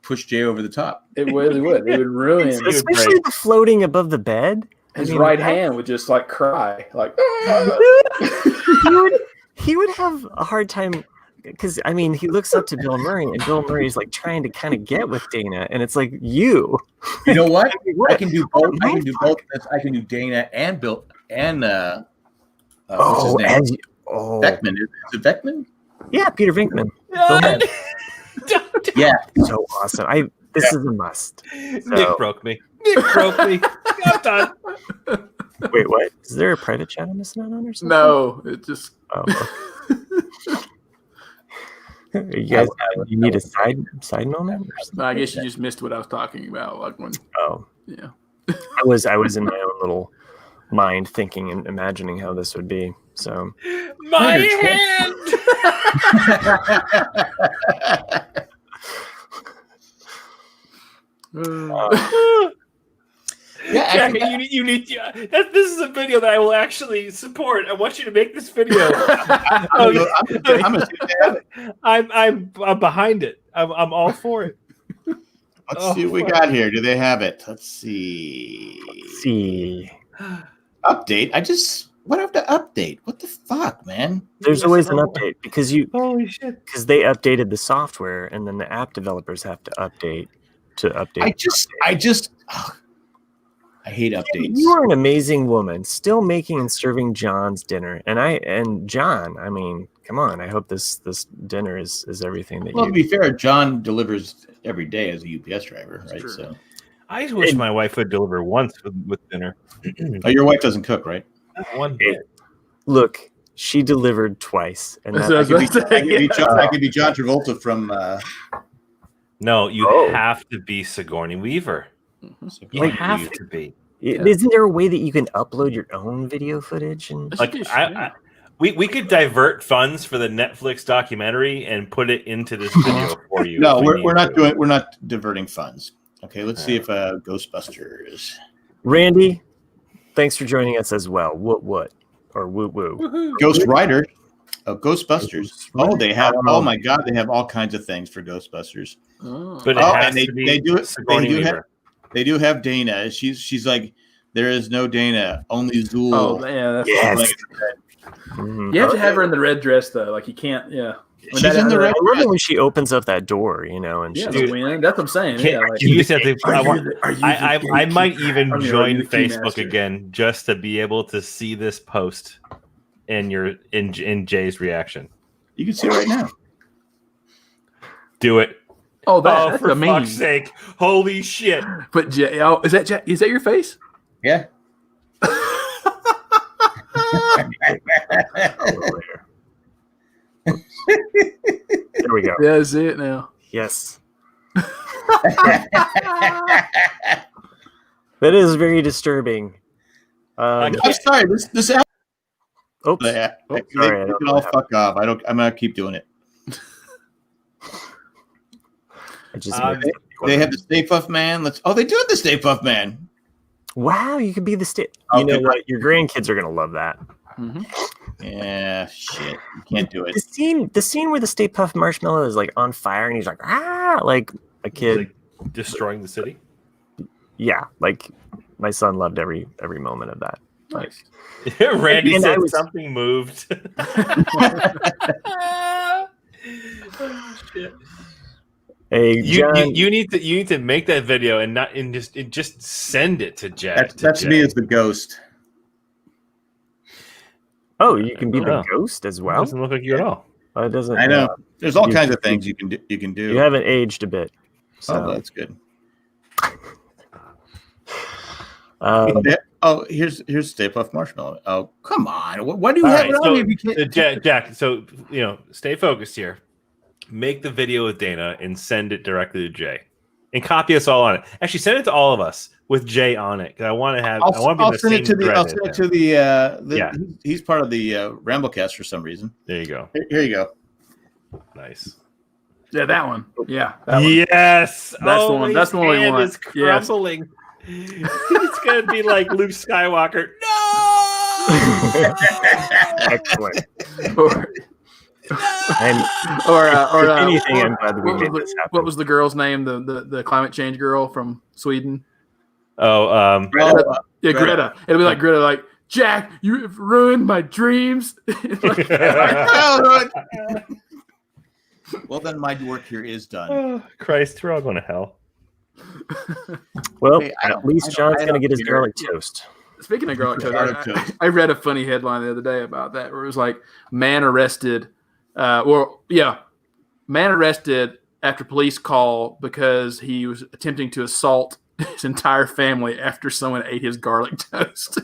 push Jay over the top. It really would. It would ruin him. Especially the floating above the bed. His right hand would just like cry, like he would have a hard time because I mean he looks up to Bill Murray and Bill Murray's like trying to kind of get with Dana and it's like you know what? I can do both. I can do both. I can do Dana and Bill and what's his name? Venkman. Is it Venkman? Yeah, Peter Venkman. Yeah, so awesome. This is a must. So. Nick broke me. I'm done. Wait, what? Is there a private chat I'm missing out on or something? No, it just. You guys, you need a side moment? No, I guess you just missed what I was talking about. Like when. Oh, yeah. I was in my own little mind thinking and imagining how this would be. So. My hand. Yeah, Jack, you need. This is a video that I will actually support. I want you to make this video. I'm behind it. I'm all for it. Let's see what we got here. Do they have it? Let's see. Update. What have to update? What the fuck, man? There's always an update because holy shit. Because they updated the software and then the app developers have to update. I hate updates. You are an amazing woman, still making and serving John's dinner, and John. I mean, come on. I hope this dinner is everything that. Well, to be fair, John delivers every day as a UPS driver, right? True. So I just wish my wife would deliver once with dinner. Oh, your wife doesn't cook, right? One bit. Look, she delivered twice, and I could be John Travolta from. No, you have to be Sigourney Weaver. You have to be. Isn't there a way that you can upload your own video footage? And like We could divert funds for the Netflix documentary and put it into this video for you. No, we're not diverting funds. Okay, let's see if Ghostbusters. Randy, thanks for joining us as well. What? Or woo. Ghost Rider. Oh, Ghostbusters. Oh, they have. Oh my God, they have all kinds of things for Ghostbusters. But it has to be they do have Dana. She's like, there is no Dana, only Zool. Oh yeah, that's Yes. You have to have her in the red dress though. Like you can't. Yeah. She's in the red I love dress. it when she opens up that door, and Yeah, she's the wind. That's what I'm saying. Yeah, like, You said they- are you I might even I'm join your key Facebook master. again just to be able to see this post and in Jay's reaction. You can see it right now. Do it. Oh, Oh, that's for a meme. fuck's sake! Holy shit! But is that your face? Yeah. there we go. Yeah, I see it now. Yes. That is very disturbing. I'm sorry. This app. Oops. Sorry, I you don't can know all what fuck off. I'm gonna keep doing it. I just They have the Stay Puft Man. They do have the Stay Puft Man. wow, you could be the state. Okay. You know what? Your grandkids are gonna love that. Mm-hmm. Yeah, shit. You can't do it. The scene where the Stay Puft Marshmallow is like on fire and he's like like a kid. Like destroying the city. Yeah, like my son loved every moment of that. Nice. Randy And said I was- something moved. Hey, John, You need to make that video and just send it to Jack. That's me as the ghost. oh, you can be the Oh. ghost as Well, well. doesn't look like you at all. It doesn't. I know. There's all you- kinds of things you can do. You haven't aged a bit. So, Oh, that's good. Here's Stay Puft Marshmallow. Oh, come on. What do you All have right, it on so, if you can't? Jack, so stay focused here. Make the video with Dana and send it directly to Jay, and copy us all on it. Actually, send it to all of us with Jay on it because I want to have. I want to be I'll the send same it to the. thread I'll in send it there. to the. Yeah. He's part of the Ramblecast for some reason. There you go. Here you go. Nice. Yeah, that one. Yeah. That one. Yes, That's the one- that's the one we hand want. is crumbling. It's gonna be like Luke Skywalker. No. excellent. Or, And or if anything, I'm glad that we what made was this the- happen. what was the girl's name? The climate change girl from Sweden. Oh, Yeah, Greta. Greta. It'll be like Greta, like Jack, you have ruined my dreams. Like, Well, then my work here is done. oh, Christ, we're all going to hell. Well, Hey, at least John's I going to don't get his care. garlic toast. Speaking of garlic toast, Garlic toast. I read a funny headline the other day about that where it was like man arrested. Man arrested after police call because he was attempting to assault his entire family after someone ate his garlic toast.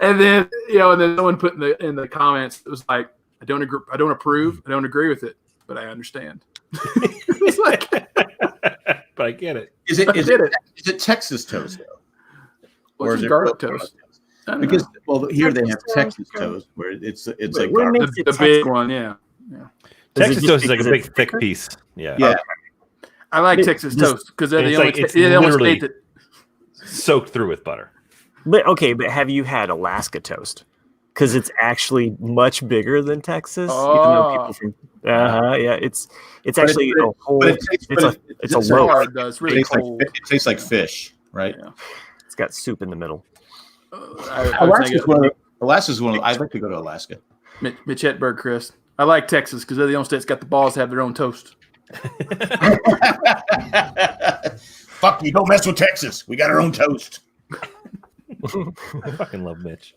and then someone put in the comments, it was like, I don't approve, I don't agree with it, but I understand. It's like, But I get it. Is it Texas toast though? what's is your it garlic real toast? I don't Because know. here they have Texas Texas toast where it's like what garlic. makes it the big one, yeah. Texas just toast is like a because big, it's thick thicker? piece. Yeah. Yeah. I like It- Texas just- toast because they're the it's only like- it's they're the only literally- state that. Soaked through with butter. But have you had Alaska toast? Because it's actually much bigger than Texas. Even though people from it's actually a whole. but it tastes- It's but a it's a it's loaf. hard, it does. It Really tastes like, cold. it tastes like fish, right? Yeah. It's got soup in the middle. I was thinking Alaska's one of I'd like to go to Alaska. Mitch Hedberg, Chris. I like Texas because they're the only state that's got the balls to have their own toast. Fuck you! Don't mess with Texas. We got our own toast. I fucking love Mitch.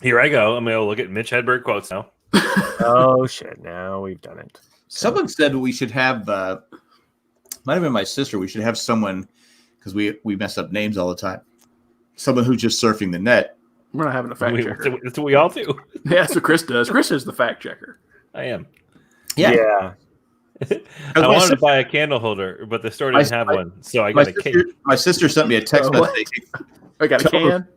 Here I go. I'm going to look at Mitch Hedberg quotes now. Oh shit! Now we've done it. Someone said we should have. Might have been my sister. We should have someone because we mess up names all the time. Someone who's just surfing the net. We're not having a fact checker. That's what we all do. Yeah, that's what Chris does. Chris is the fact checker. I am. Yeah. I wanted to buy a candle holder, but the store didn't have one, so I got a cake. My sister sent me a text What? message. I got a can.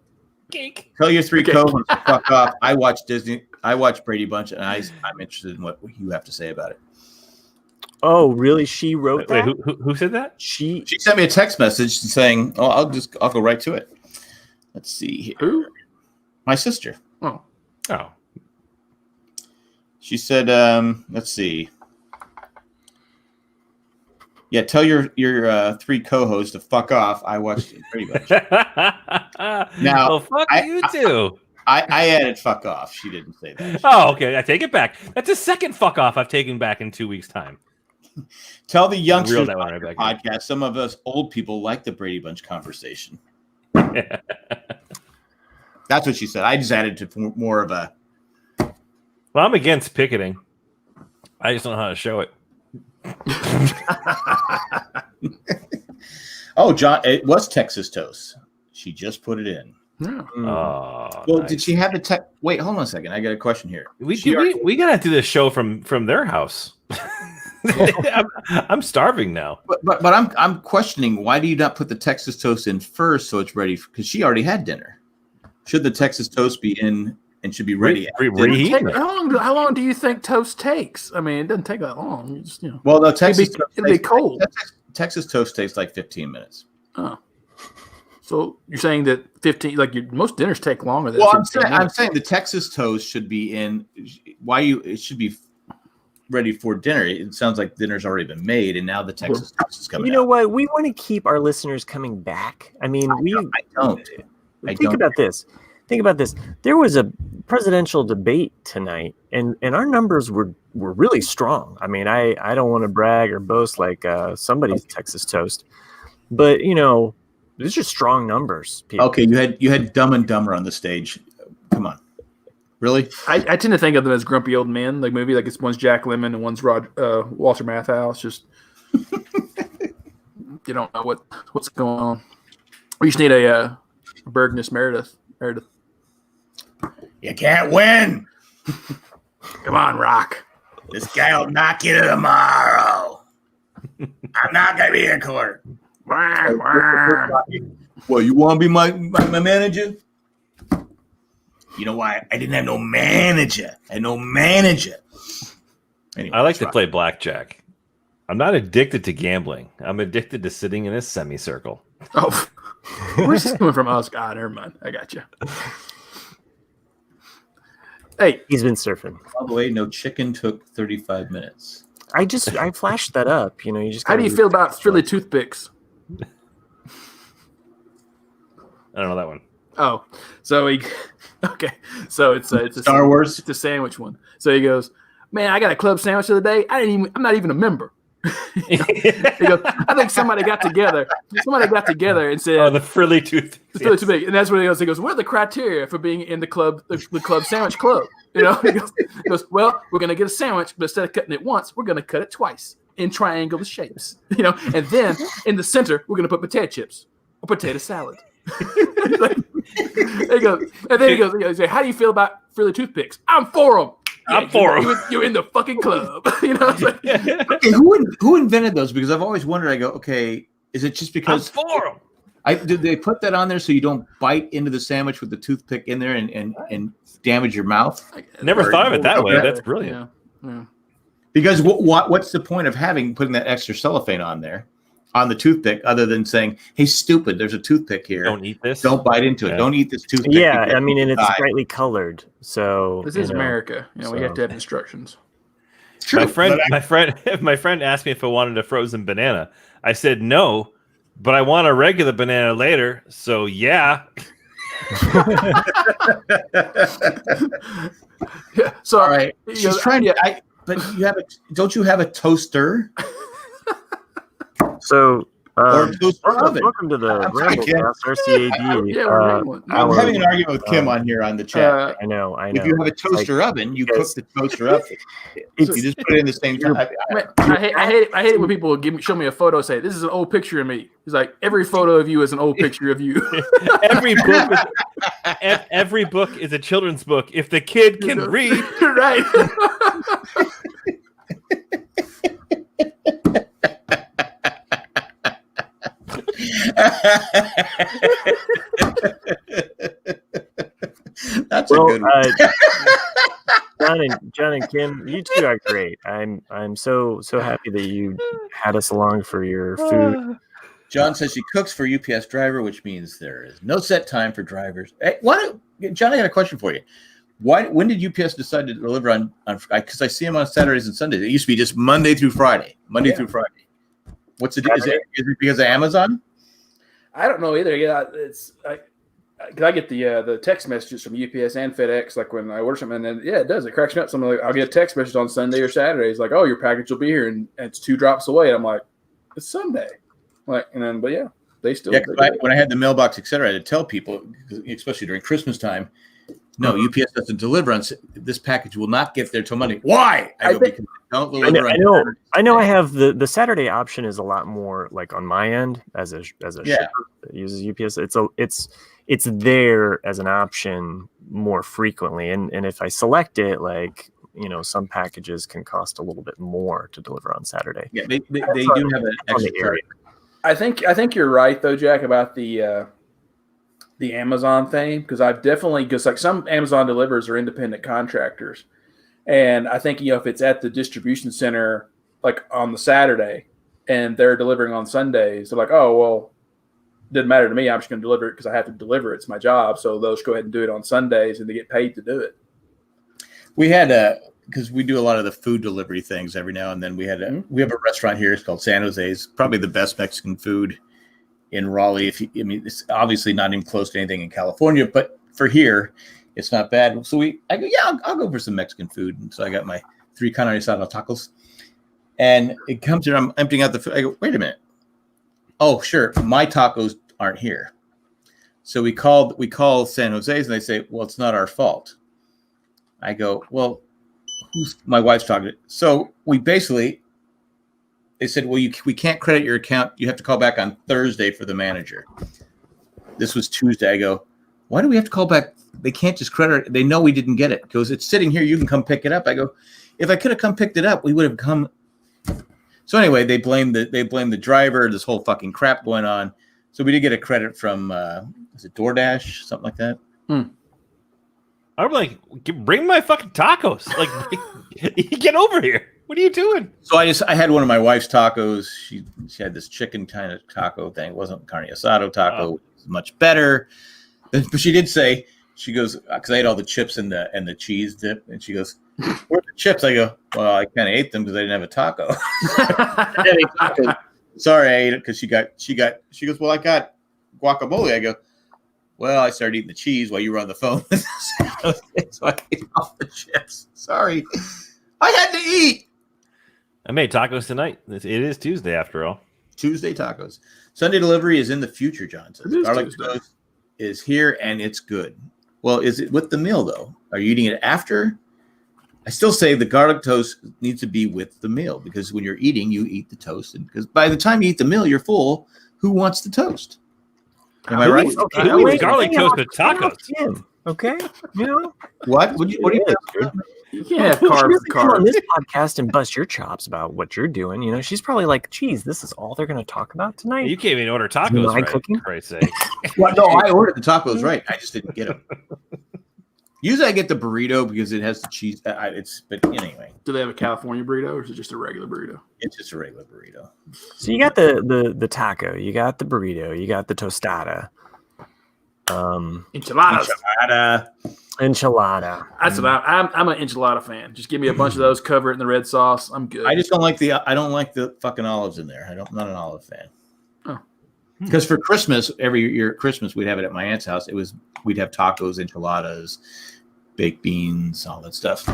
Tell your three co-hosts to fuck off. I watch Disney. I watch Brady Bunch, and I'm interested in what you have to say about it. Oh, really? She wrote that? Wait, who said that? She sent me a text message saying, "Oh, I'll go right to it." Let's see here. Who? My sister. Oh. She said, "Let's see. Yeah, tell your three co-hosts to fuck off. I watched it pretty much." Now, well, fuck you too. I added "fuck off." She didn't say that. Oh, okay. I take it back. That's the second fuck off I've taken back in 2 weeks' time. Tell the youngsters that on right your podcast. Some of us old people like the Brady Bunch conversation. That's what she said. I just added to more of a. Well, I'm against picketing. I just don't know how to show it. Oh, John, it was Texas Toast. She just put it in. Yeah. Oh, Well, nice. did she have the Wait, hold on a second. I got a question here. We gotta do this show from their house. I'm starving now. But I'm questioning, why do you not put the Texas Toast in first so it's ready? Because she already had dinner. Should the Texas Toast be in and should be ready? How long do you think toast takes? I mean, it doesn't take that long. Just, Well, no, Texas it'd be cold. Texas Toast takes like 15 minutes. Oh. So you're saying that 15, most dinners take longer than Well, 15 I'm saying the Texas Toast should be in. It should be ready for dinner. It sounds like dinner's already been made, and now the Texas Toast is coming. You know what? We want to keep our listeners coming back. I mean, I don't. Think about this. There was a presidential debate tonight, and our numbers were really strong. I mean, I don't want to brag or boast like somebody's Texas Toast, but these are strong numbers. People. Okay, you had Dumb and Dumber on the stage. Come on, really? I tend to think of them as grumpy old men, like movie, like it's one's Jack Lemmon and one's Walter Matthau. Just you don't know what's going on. We just need a Bergness Meredith. You can't win. Come on, Rock. This guy will knock you tomorrow. I'm not gonna be in court. Well, you want to be my manager? You know why? I didn't have no manager. I had no manager. Anyway, I like to play blackjack. I'm not addicted to gambling. I'm addicted to sitting in a semicircle. Oh, where's this coming from? Oh, God, never mind. I got you. Hey, he's been surfing. By the way, no chicken took 35 minutes. I flashed that up. You just. How do you feel about Philly toothpicks? I don't know that one. Oh, so okay. So it's a Star Wars. It's a sandwich one. So he goes, "Man, I got a club sandwich the other day. I'm not even a member." He goes, "I think somebody got together and said, "Oh, the Philly toothpicks." It's really too big." And that's what he goes. He goes, "What are the criteria for being in the club sandwich club?" He goes, "Well, we're gonna get a sandwich, but instead of cutting it once, we're gonna cut it twice in triangular shapes. And then in the center, we're gonna put potato chips or potato salad." He goes, "How do you feel about Philly toothpicks?" "I'm for them." I'm for them. You're in the fucking club. It's like, Okay, who invented those? Because I've always wondered. I go, okay, is it just because I'm for them? Did they put that on there so you don't bite into the sandwich with the toothpick in there and damage your mouth? Never thought of it that way. That's brilliant. Yeah. Because what's the point of putting that extra cellophane on there, on the toothpick, other than saying, "Hey, stupid, there's a toothpick here. Don't eat this. Don't bite into it. Yeah. Don't eat this toothpick." Yeah, I mean, and it's brightly colored. So This is America. We have to have instructions. True, my friend asked me if I wanted a frozen banana. I said no, but I want a regular banana later. So yeah. Yeah. So all right, she's trying to. But don't you have a toaster? So, or a toaster oven? welcome to the Ramblecast RCAD. I'm having an argument with Kim on here on the chat. I know. If you have a toaster oven, you cook the toaster up. You just put it in the same time. I hate it when people show me a photo and say, "This is an old picture of me." It's like every photo of you is an old picture of you. Every book is a children's book if the kid can read. Right. a good one. John and Kim, you two are great. I'm so happy that you had us along for your food. John says she cooks for UPS driver, which means there is no set time for drivers. Hey, John, I got a question for you. When did UPS decide to deliver on? Because I see them on Saturdays and Sundays. It used to be just Monday through Friday. Through Friday. What's it? Is it because of Amazon? I don't know either. Yeah, because I get the text messages from UPS and FedEx, like when I order something, and then it does. It cracks me up. Something like I'll get a text message on Sunday or Saturday. It's like, oh, your package will be here, and it's 2 drops away. And I'm like, it's Sunday. Like, and then, but yeah, they still. Yeah, when I had the mailbox, etc., I had to tell people, especially during Christmas time, no, UPS doesn't deliver on this package. Will not get there till Monday. Why? Because don't deliver. I know. I have the Saturday option is a lot more like on my end as a shipper that uses UPS. It's there as an option more frequently, and if I select it, like some packages can cost a little bit more to deliver on Saturday. Yeah, they do have an extra area. I think you're right though, Jack, about the Amazon thing, because I've definitely, because like some Amazon delivers are independent contractors, and I think if it's at the distribution center like on the Saturday and they're delivering on Sundays, they're like, oh well, it doesn't matter to me. I'm just going to deliver it because I have to deliver it. It's my job. So they'll just go ahead and do it on Sundays, and they get paid to do it. We had because we do a lot of the food delivery things every now and then. We have a restaurant here. It's called San Jose's. Probably the best Mexican food in Raleigh. It's obviously not even close to anything in California, but for here, it's not bad. So I go, yeah, I'll go for some Mexican food. And so I got my 3 carne asada tacos, and it comes here. I'm emptying out the food. I go, wait a minute. Oh, sure. My tacos aren't here. So we call San Jose's, and they say, well, it's not our fault. I go, well, my wife's talking to. So they said, well, we can't credit your account. You have to call back on Thursday for the manager. This was Tuesday. I go, why do we have to call back? They can't just credit it. They know we didn't get it. It goes, it's sitting here. You can come pick it up. I go, if I could have come picked it up, we would have come. So anyway, they blame the driver. This whole fucking crap going on. So we did get a credit from is it DoorDash, something like that. I'm like, bring my fucking tacos. Like, get over here. What are you doing? So I had one of my wife's tacos. She had this chicken kind of taco thing. It wasn't carne asada taco. It was much better. But she did say, she goes, because I ate all the chips and the cheese dip, and she goes, where are the chips? I go, well, I kind of ate them because I didn't have a taco. Sorry, I ate it because she goes, well, I got guacamole. I go, well, I started eating the cheese while you were on the phone. So I ate all the chips. Sorry. I had to eat. I made tacos tonight. It is Tuesday after all. Tuesday tacos. Sunday delivery is in the future, John says. Garlic toast is here and it's good. Well, is it with the meal though? Are you eating it after? I still say the garlic toast needs to be with the meal, because when you're eating, you eat the toast, and because by the time you eat the meal, you're full. Who wants the toast? Am I right? Okay, who eats garlic toast with tacos? Okay, what? What do you think? You can't have carbs. Come on this podcast and bust your chops about what you're doing. She's probably like, "Geez, this is all they're going to talk about tonight." You can't even order tacos. Right, cooking? For Christ's sake. Well, no, I ordered the tacos right. I just didn't get them. Usually, I get the burrito because it has the cheese. But anyway. Do they have a California burrito, or is it just a regular burrito? It's just a regular burrito. So you got the taco, you got the burrito, you got the tostada. Enchiladas. Enchilada. That's what I'm an enchilada fan. Just give me a bunch of those, cover it in the red sauce. I'm good. I just don't like the fucking olives in there. I'm not an olive fan. Oh. Because for Christmas, every year at Christmas, we'd have it at my aunt's house. We'd have tacos, enchiladas, baked beans, all that stuff.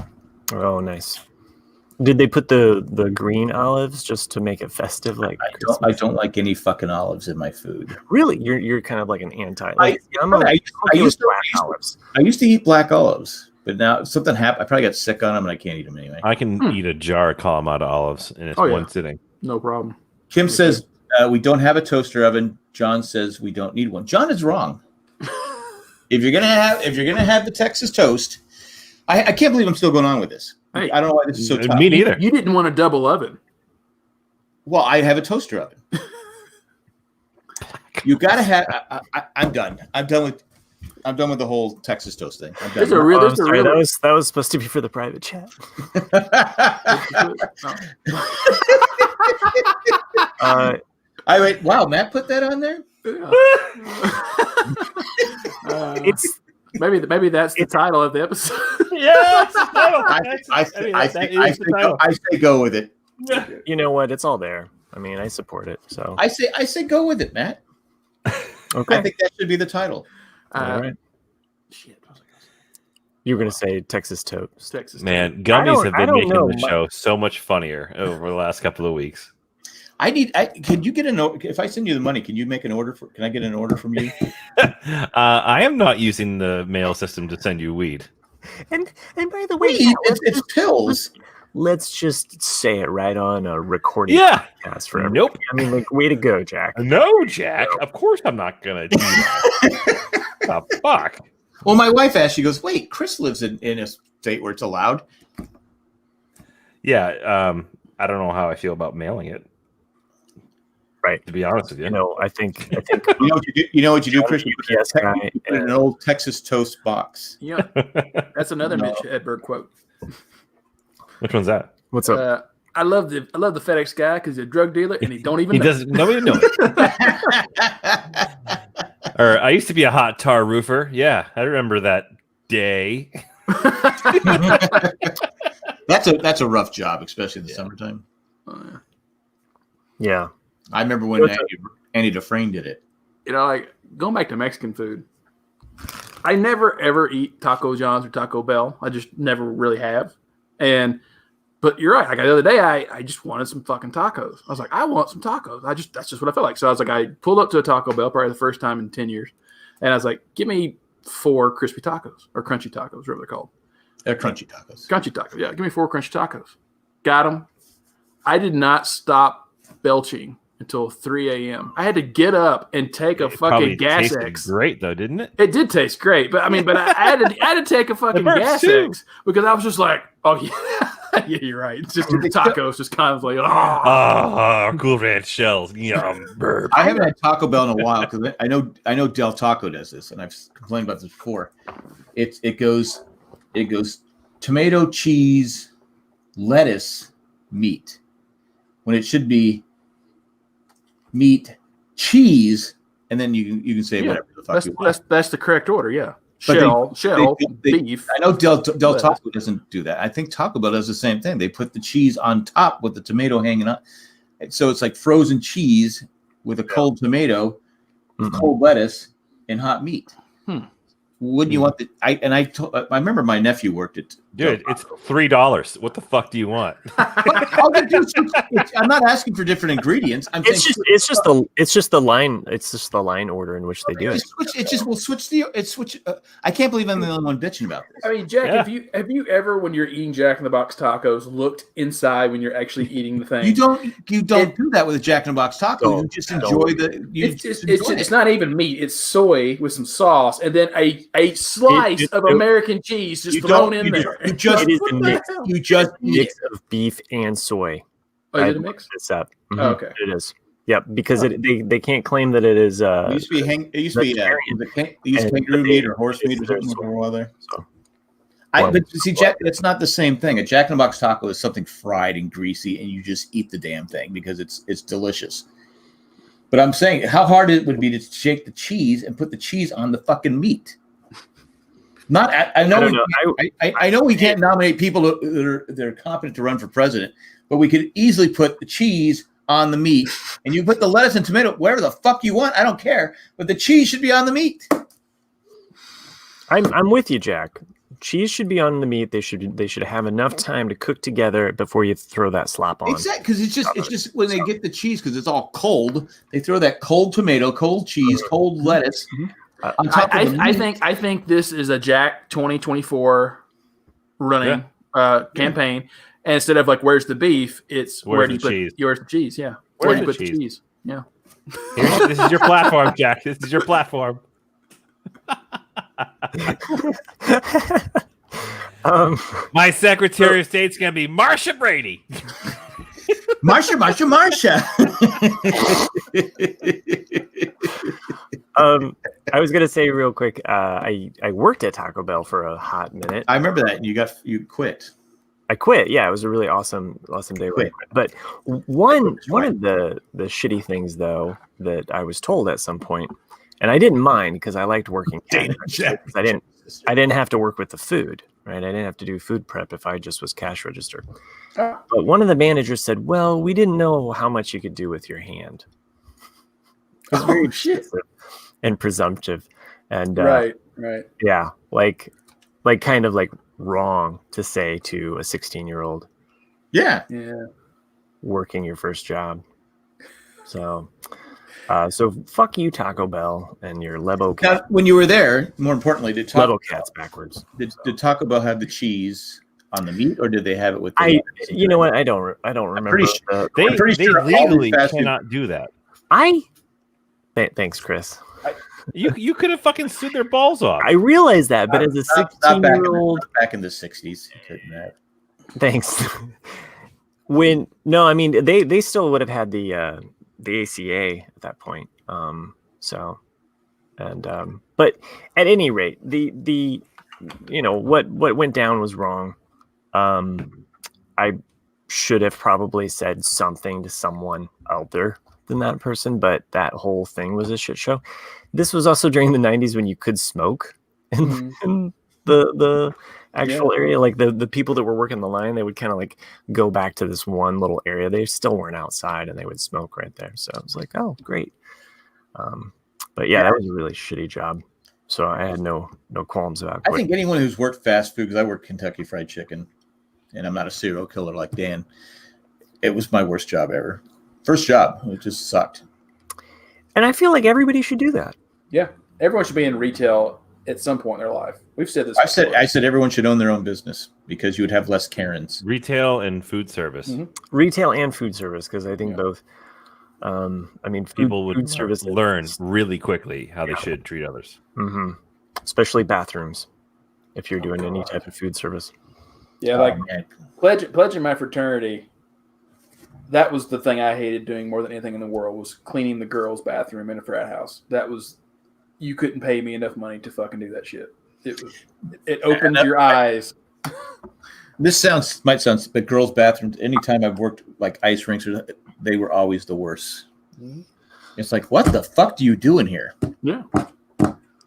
Oh, nice. Did they put the green olives just to make it festive? Like I don't like any fucking olives in my food. Really, you're kind of like an anti. I used to eat black olives, but now something happened. I probably got sick on them, and I can't eat them anyway. I can eat a jar of Kalamata olives in one sitting. No problem. Kim says we don't have a toaster oven. John says we don't need one. John is wrong. If you're gonna have the Texas toast, I can't believe I'm still going on with this. Hey, I don't know why this is so tough. Me neither. You didn't want a double oven. Well, I have a toaster oven. You got to have. I'm done. I'm done with. I'm done with the whole Texas toast thing. I'm There's done. a real. Oh, There's a sorry, real. that was supposed to be for the private chat. Wait. Wow, Matt put that on there. It's Maybe that's the title of the episode. Yeah, I say go with it. you know what? It's all there. I mean, I support it. So I say go with it, Matt. okay. I think that should be the title. All right. Shit. What was I gonna say? You were gonna say Texas toast. Texas. Man, I gummies have don't been making know. the show so much funnier over the last couple of weeks. Can you get if I send you the money, can you make an order can I get an order from you? I am not using the mail system to send you weed. And by the way, It's pills. let's just say it right on a recording Yeah. podcast for everybody. Nope. I mean, like, way to go, Jack. No, Jack. Of course I'm not gonna do that. The fuck? Well, my wife asked, she goes, wait, Chris lives in a state where it's allowed. Yeah. I don't know how I feel about mailing it. Right. To be honest with you. You know, I think You know what you do, Chris? You put UPS guy, you put it in an old Texas toast box. Yeah, that's another No. Mitch Hedberg quote. Which one's that? what's up? I love the FedEx guy because he's a drug dealer and he don't even He know. doesn't. Nobody knows. Or I used to be a hot tar roofer. Yeah, I remember that day. That's a rough job, especially in the summertime. Yeah. I remember when What's Andy Dufresne did it. You know, like going back to Mexican food, I never ever eat Taco John's or Taco Bell. I just never really have. But you're right. Like the other day, I just wanted some fucking tacos. I was like, I want some tacos. That's just what I felt like. So I was like, I pulled up to a Taco Bell probably the first time in 10 years, and I was like, give me 4 crispy tacos or crunchy tacos, whatever they're called. They're crunchy tacos. Crunchy tacos. Yeah, give me 4 crunchy tacos. Got them. I did not stop belching until 3 a.m. I had to get up and take a It fucking probably gas tasted X. great though, didn't it? It did taste great, but I had to take a fucking burps gas too. X because I was just like, oh yeah, yeah, you're right. It's just tacos, just kind of like, oh. Ah, Cool Ranch shells. Yum. Burp. I haven't had Taco Bell in a while because I know Del Taco does this, and I've complained about this before. It goes tomato, cheese, lettuce, meat, when it should be meat, cheese, and then you can say whatever the fuck you want. That's the correct order. Yeah, But shell, they- beef. I know Del Taco doesn't do that. I think Taco Bell does the same thing. They put the cheese on top with the tomato hanging on. So it's like frozen cheese with a cold tomato, cold lettuce, and hot meat. Wouldn't you want the? I remember my nephew worked at. Dude, it's $3. What the fuck do you want? All they do is I'm not asking for different ingredients. It's just the line order in which they do it. I can't believe I'm the only one bitching about this. I mean, Jack, Yeah. have you ever, when you're eating Jack in the Box tacos, looked inside when you're actually eating the thing? You don't do that with a Jack in the Box taco. You just enjoy It's not even meat. It's soy with some sauce, and then a slice of American cheese just thrown in there. You just It is What a the mix. hell? you just eat it. Mix of beef and soy. Oh, is it a mix? It's up. Oh, okay. It is. Yep, because they can't claim that it is. It used to be kangaroo meat or horse meat or something for a while there. So. But see, Jack, it's not the same thing. A Jack in the Box taco is something fried and greasy, and you just eat the damn thing because it's delicious. But I'm saying, how hard it would be to shake the cheese and put the cheese on the fucking meat. I know we can't nominate people that are competent to run for president, but we could easily put the cheese on the meat, and you put the lettuce and tomato wherever the fuck you want. I don't care, but the cheese should be on the meat. I'm with you, Jack. Cheese should be on the meat. They should have enough time to cook together before you throw that slop on. Exactly, because it's just when they get the cheese, because it's all cold, they throw that cold tomato, cold cheese, cold lettuce. On top of the meat. I think this is a Jack 2024 running campaign. And instead of like, where's the beef? It's Where's where do you the put cheese? Where's the cheese? Yeah. Where's Where do you the put the cheese? cheese? Yeah. This is your platform, Jack. This is your platform. My Secretary of State's gonna be Marsha Brady. Marsha. I was gonna say real quick. I worked at Taco Bell for a hot minute. I remember that you quit. I quit. Yeah, it was a really awesome day. Quit. But one of the shitty things though that I was told at some point, and I didn't mind because I liked working. I didn't have to work with the food, right? I didn't have to do food prep if I just was cash register. But one of the managers said, "Well, we didn't know how much you could do with your hand." It was very shit. And presumptive, and right. Yeah, like kind of like wrong to say to a 16-year-old. Yeah. Working your first job. So fuck you, Taco Bell, and your Lebo Cat. Now, when you were there, more importantly, did Taco Lebo Cat's backwards. Did Taco Bell have the cheese on the meat, or did they have it with? You know what? I don't remember. They legally cannot do that. Thanks, Chris. You could have fucking sued their balls off. I realize that, but as a 16-year-old, back in the 60s, you couldn't have. Thanks. I mean they still would have had the ACA at that point. But at any rate, the what went down was wrong. I should have probably said something to someone elder than that person, but that whole thing was a shit show. This was also during the 90s when you could smoke in the actual area. Like the people that were working the line, they would kind of like go back to this one little area. They still weren't outside and they would smoke right there. So it was like, oh, great. But yeah, that was a really shitty job. So I had no qualms about it. I think anyone who's worked fast food, because I worked Kentucky Fried Chicken, and I'm not a serial killer like Dan, it was my worst job ever. First job, it just sucked. And I feel like everybody should do that. Yeah, everyone should be in retail at some point in their life. We've said this. I said everyone should own their own business because you would have less Karens. Retail and food service. Mm-hmm. Retail and food service, because I think both. People would learn really quickly how they should treat others. Mm-hmm. Especially bathrooms, if you're doing any type of food service. Yeah, pledging my fraternity. That was the thing I hated doing more than anything in the world, was cleaning the girls' bathroom in a frat house. You couldn't pay me enough money to fucking do that shit. It opened your eyes. This might sound, but girls' bathrooms, anytime I've worked like ice rinks, they were always the worst. Mm-hmm. It's like, what the fuck do you do in here? Yeah.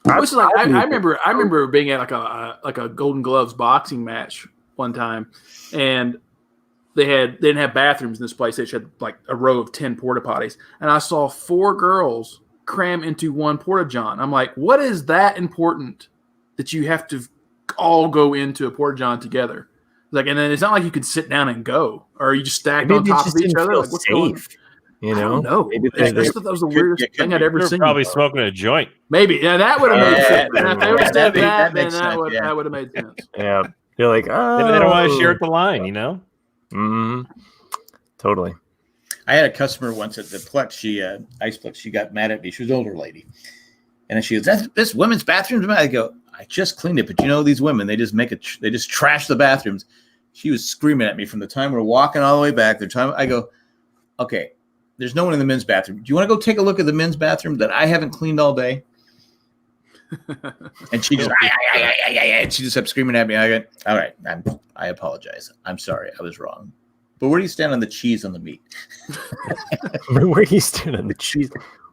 I remember being at like a Golden Gloves boxing match one time, and they didn't have bathrooms in this place. They had like a row of 10 porta potties, and I saw 4 girls cram into one porta john. I'm like, what is that important that you have to all go into a porta john together? Like, and then it's not like you can sit down and go, or you just stacked on top of each other. Like, what's going on? You know, no. That was the weirdest thing I'd ever seen. Probably smoking a joint. Maybe, yeah, that would have made sense. And if they would have said that, then that would have made sense. Yeah, you're like, oh, maybe they don't want to share at the line, you know? Mm-hmm. Totally. I had a customer once at the Plex. Iceplex. She got mad at me. She was an older lady, and then she goes, "This women's bathroom." I go, "I just cleaned it, but these women, they just they just trash the bathrooms." She was screaming at me from the time we're walking all the way back. I go, "Okay, there's no one in the men's bathroom. Do you want to go take a look at the men's bathroom that I haven't cleaned all day?" And she just, she just kept screaming at me. I go, "All right, I apologize. I'm sorry. I was wrong. But where do you stand on the cheese on the meat?" Where do you stand on the cheese?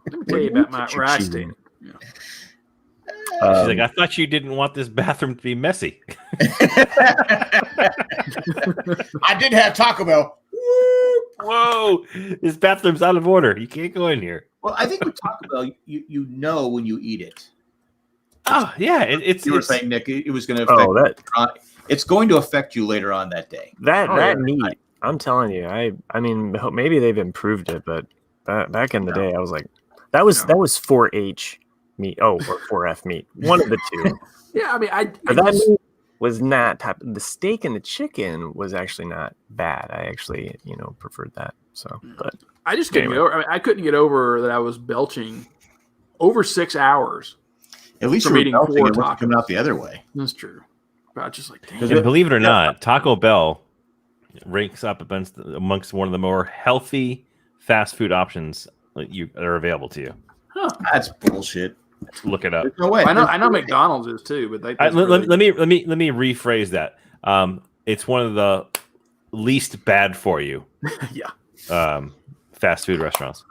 Let me tell you about where I stand. She's like, I thought you didn't want this bathroom to be messy. I did have Taco Bell. Whoa, this bathroom's out of order. You can't go in here. Well, I think with Taco Bell, you know when you eat it. Oh yeah, you were saying, Nick, it was going to affect. It's going to affect you later on that day. That meat, I'm telling you. I mean, maybe they've improved it, but back in the day, I was like, that was 4H meat. Oh, or 4F meat. One of the two. Yeah, I mean, that meat was not the steak and the chicken was actually not bad. I actually, preferred that. So, but I just couldn't get over. I mean, I couldn't get over that I was belching over 6 hours. At least you're eating 4 tacos. Coming out the other way. That's true. But I just like, damn. And believe it or not, Taco Bell ranks up amongst one of the more healthy fast food options that are available to you. Huh. That's bullshit. look it up. There's no way. I know McDonald's is too, but they. Let me rephrase that. It's one of the least bad for you. Yeah. Fast food restaurants.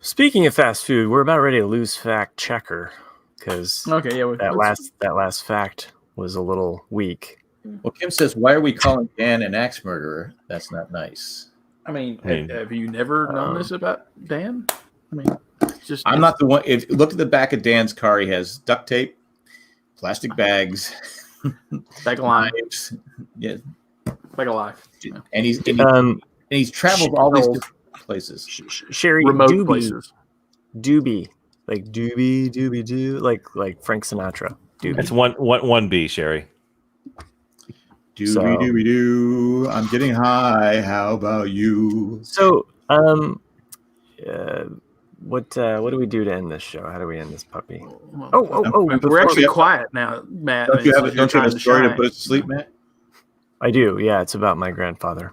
Speaking of fast food, we're about ready to lose fact checker because that last fact was a little weak. Well, Kim says, "Why are we calling Dan an axe murderer? That's not nice." I mean, have you never known this about Dan? I mean, I'm not the one. If look at the back of Dan's car, he has duct tape, plastic bags, bag of limes. Yeah, bag of life. And he's traveled all these different places. Sherry, remote places. Doobie, like doobie doo, like Frank Sinatra. Doobie. It's one B, Sherry. Doobie doo. I'm getting high. How about you? So, what do we do to end this show? How do we end this puppy? We're actually quiet now, Matt. Don't you have a story to put us to sleep, Matt? I do. Yeah, it's about my grandfather.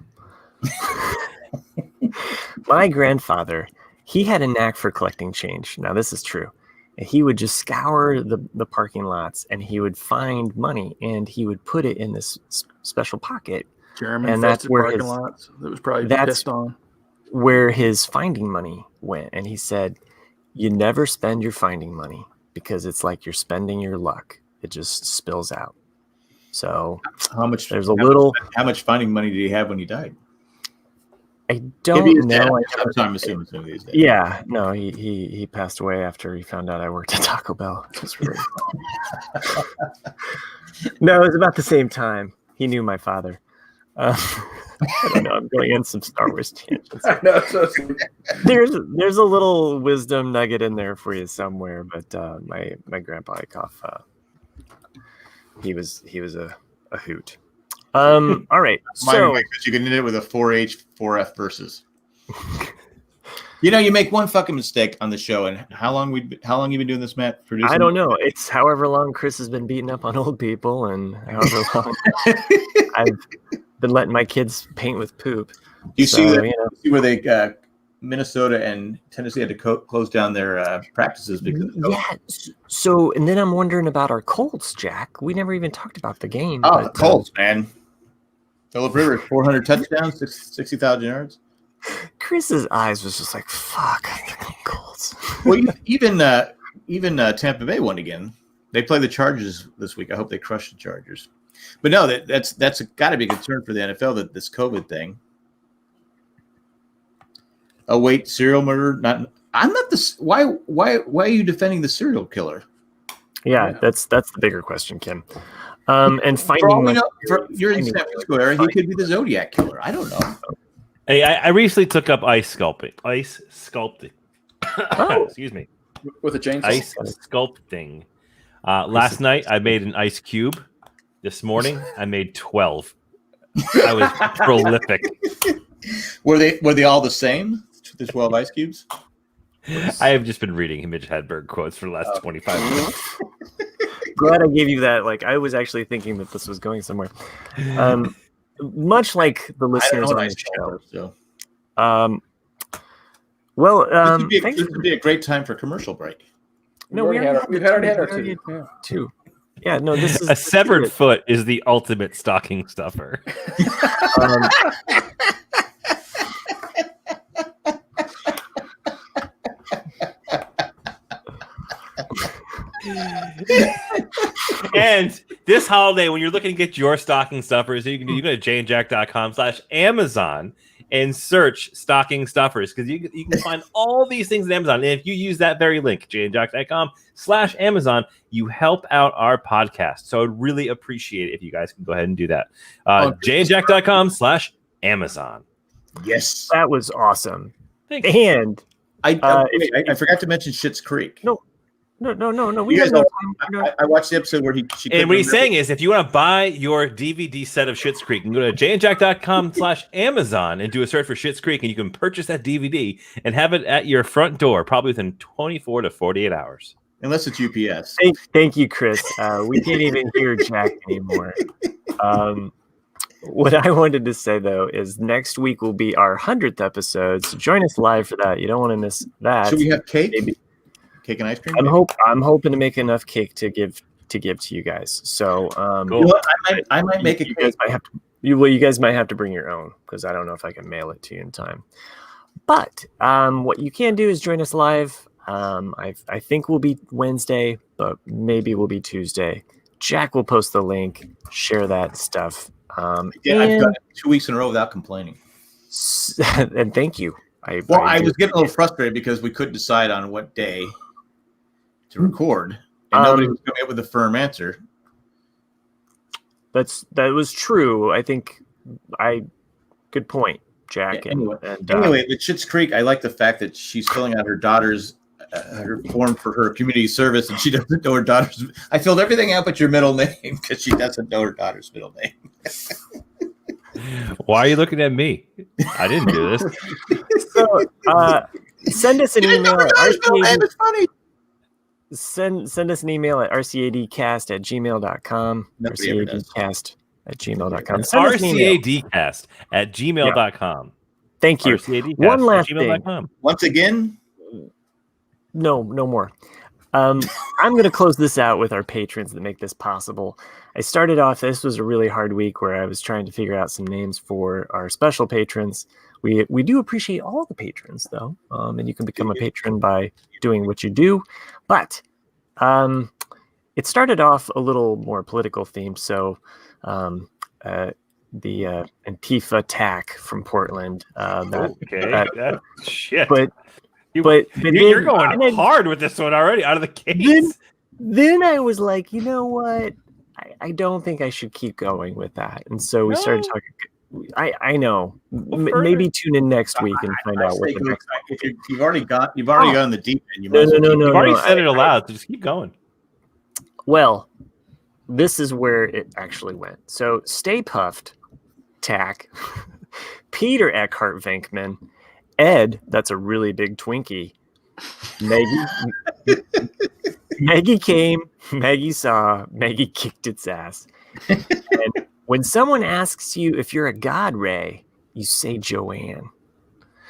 My grandfather, he had a knack for collecting change. Now, this is true. He would just scour the parking lots, and he would find money, and he would put it in this special pocket. And that's where parking lots. That was probably pissed on. Where his finding money went. And he said, "You never spend your finding money because it's like you're spending your luck. It just spills out." So how much finding money did he have when he died? I don't know. I'm assuming some of these days. Yeah, no, he passed away after he found out I worked at Taco Bell. No, it was about the same time. He knew my father. I don't know. I'm going in some Star Wars tangents. I know, there's a little wisdom nugget in there for you somewhere, but my grandpa Ikoff, he was a hoot. All right. So because you can end it with a 4H 4F versus. You make one fucking mistake on the show, and how long you been doing this, Matt? Producing? I don't know. It's however long Chris has been beating up on old people, and however long I've been letting my kids paint with poop. You see where they Minnesota and Tennessee had to close down their practices because of COVID. Yeah. So, and then I'm wondering about our Colts, Jack. We never even talked about the game. Oh, the Colts, man. Philip Rivers, 400 touchdowns, 60,000 yards. Chris's eyes was just like, "Fuck, Colts." Well, even Tampa Bay won again. They play the Chargers this week. I hope they crush the Chargers. But no, that's got to be a concern for the NFL, that this COVID thing. Oh wait, serial murder? I'm not this. Why are you defending the serial killer? Yeah, that's the bigger question, Kim. And finding you're in San Francisco area, he could be the Zodiac killer. I don't know. Hey, I recently took up ice sculpting. Oh. Excuse me. With a chainsaw. Ice sculpting. Last night I made an ice cube. This morning I made 12. I was prolific. Were they all the same? The 12 ice cubes? I have just been reading Mitch Hedberg quotes for the last 25 minutes. Glad I gave you that. Like, I was actually thinking that this was going somewhere. Much like the listeners on the show. This would be a great time for commercial break. No, we've already had our two. Yeah, no, this is a severed foot is the ultimate stocking stuffer. And this holiday, when you're looking to get your stocking stuffers, you go to janejack.com/Amazon and search stocking stuffers, because you can find all these things at Amazon. And if you use that very link, janejack.com/Amazon, you help out our podcast. So I'd really appreciate it if you guys can go ahead and do that. janejack.com/Amazon. Yes, that was awesome. Thanks. And I forgot to mention Schitt's Creek. No. We guys know, I watched the episode where and what he's saying is, if you want to buy your DVD set of Schitt's Creek, you can go to janejack.com/Amazon and do a search for Schitt's Creek, and you can purchase that DVD and have it at your front door, probably within 24 to 48 hours. Unless it's UPS. Thank you, Chris. We can't even hear Jack anymore. What I wanted to say, though, is next week will be our 100th episode. So join us live for that. You don't want to miss that. Should we have cake? Maybe. cake and ice cream. I'm hoping to make enough cake to give to you guys. So cool. You know what? I might make a cake. You guys might have to bring your own because I don't know if I can mail it to you in time. But what you can do is join us live. I think we'll be Wednesday, but maybe we'll be Tuesday. Jack will post the link, share that stuff. Yeah, I've done it 2 weeks in a row without complaining. And thank you. I was getting a little frustrated because we couldn't decide on what day to record, and nobody was coming up with a firm answer. That was true. I think good point, Jack. Yeah, anyway, with Schitt's Creek, I like the fact that she's filling out her daughter's her form for her community service, and she doesn't know her daughter's. I filled everything out but your middle name because she doesn't know her daughter's middle name. Why are you looking at me? I didn't do this. So, send us an email at RCAD. It's funny. Send us an email at rcadcast@gmail.com. rcadcast@gmail.com. rcadcast@gmail.com. Thank you. One last thing. Once again. No more. I'm going to close this out with our patrons that make this possible. I started off, this was a really hard week where I was trying to figure out some names for our special patrons. We do appreciate all the patrons, though, and you can become a patron by doing what you do. But it started off a little more political themed, so the Antifa attack from Portland. Shit. But you're going hard with this one already out of the case. Then I was like, you know what? I don't think I should keep going with that. And so we started talking. I know. Maybe tune in next week and find out what the next. You've already gone the deep end. No. You've already said it aloud. So just keep going. Well, this is where it actually went. So Stay Puffed, Tack, Peter Eckhart Venkman, Ed, that's a really big Twinkie. Maggie came, Maggie saw, Maggie kicked its ass. And when someone asks you if you're a god, Ray, you say Joanne.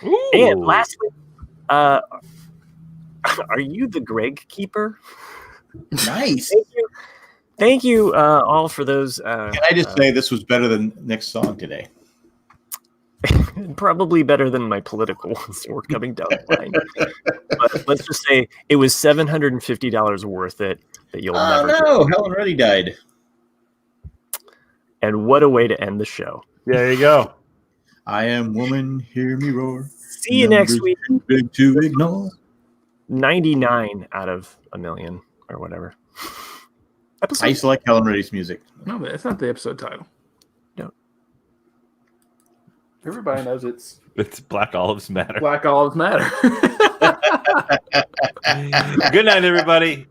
Ooh. And lastly, are you the Greg Keeper? Nice. Thank you all for those. Can I just say this was better than Nick's song today? Probably better than my political ones. We're coming down the line. But let's just say it was $750 worth it that you'll never get. Helen Reddy died. And what a way to end the show. There you go. I am woman, hear me roar. See you next week. Big to ignore. 99 out of a million or whatever. I used to like Helen Reddy's music. No, but that's not the episode title. No. Everybody knows it's Black Olives Matter. Black Olives Matter. Good night, everybody.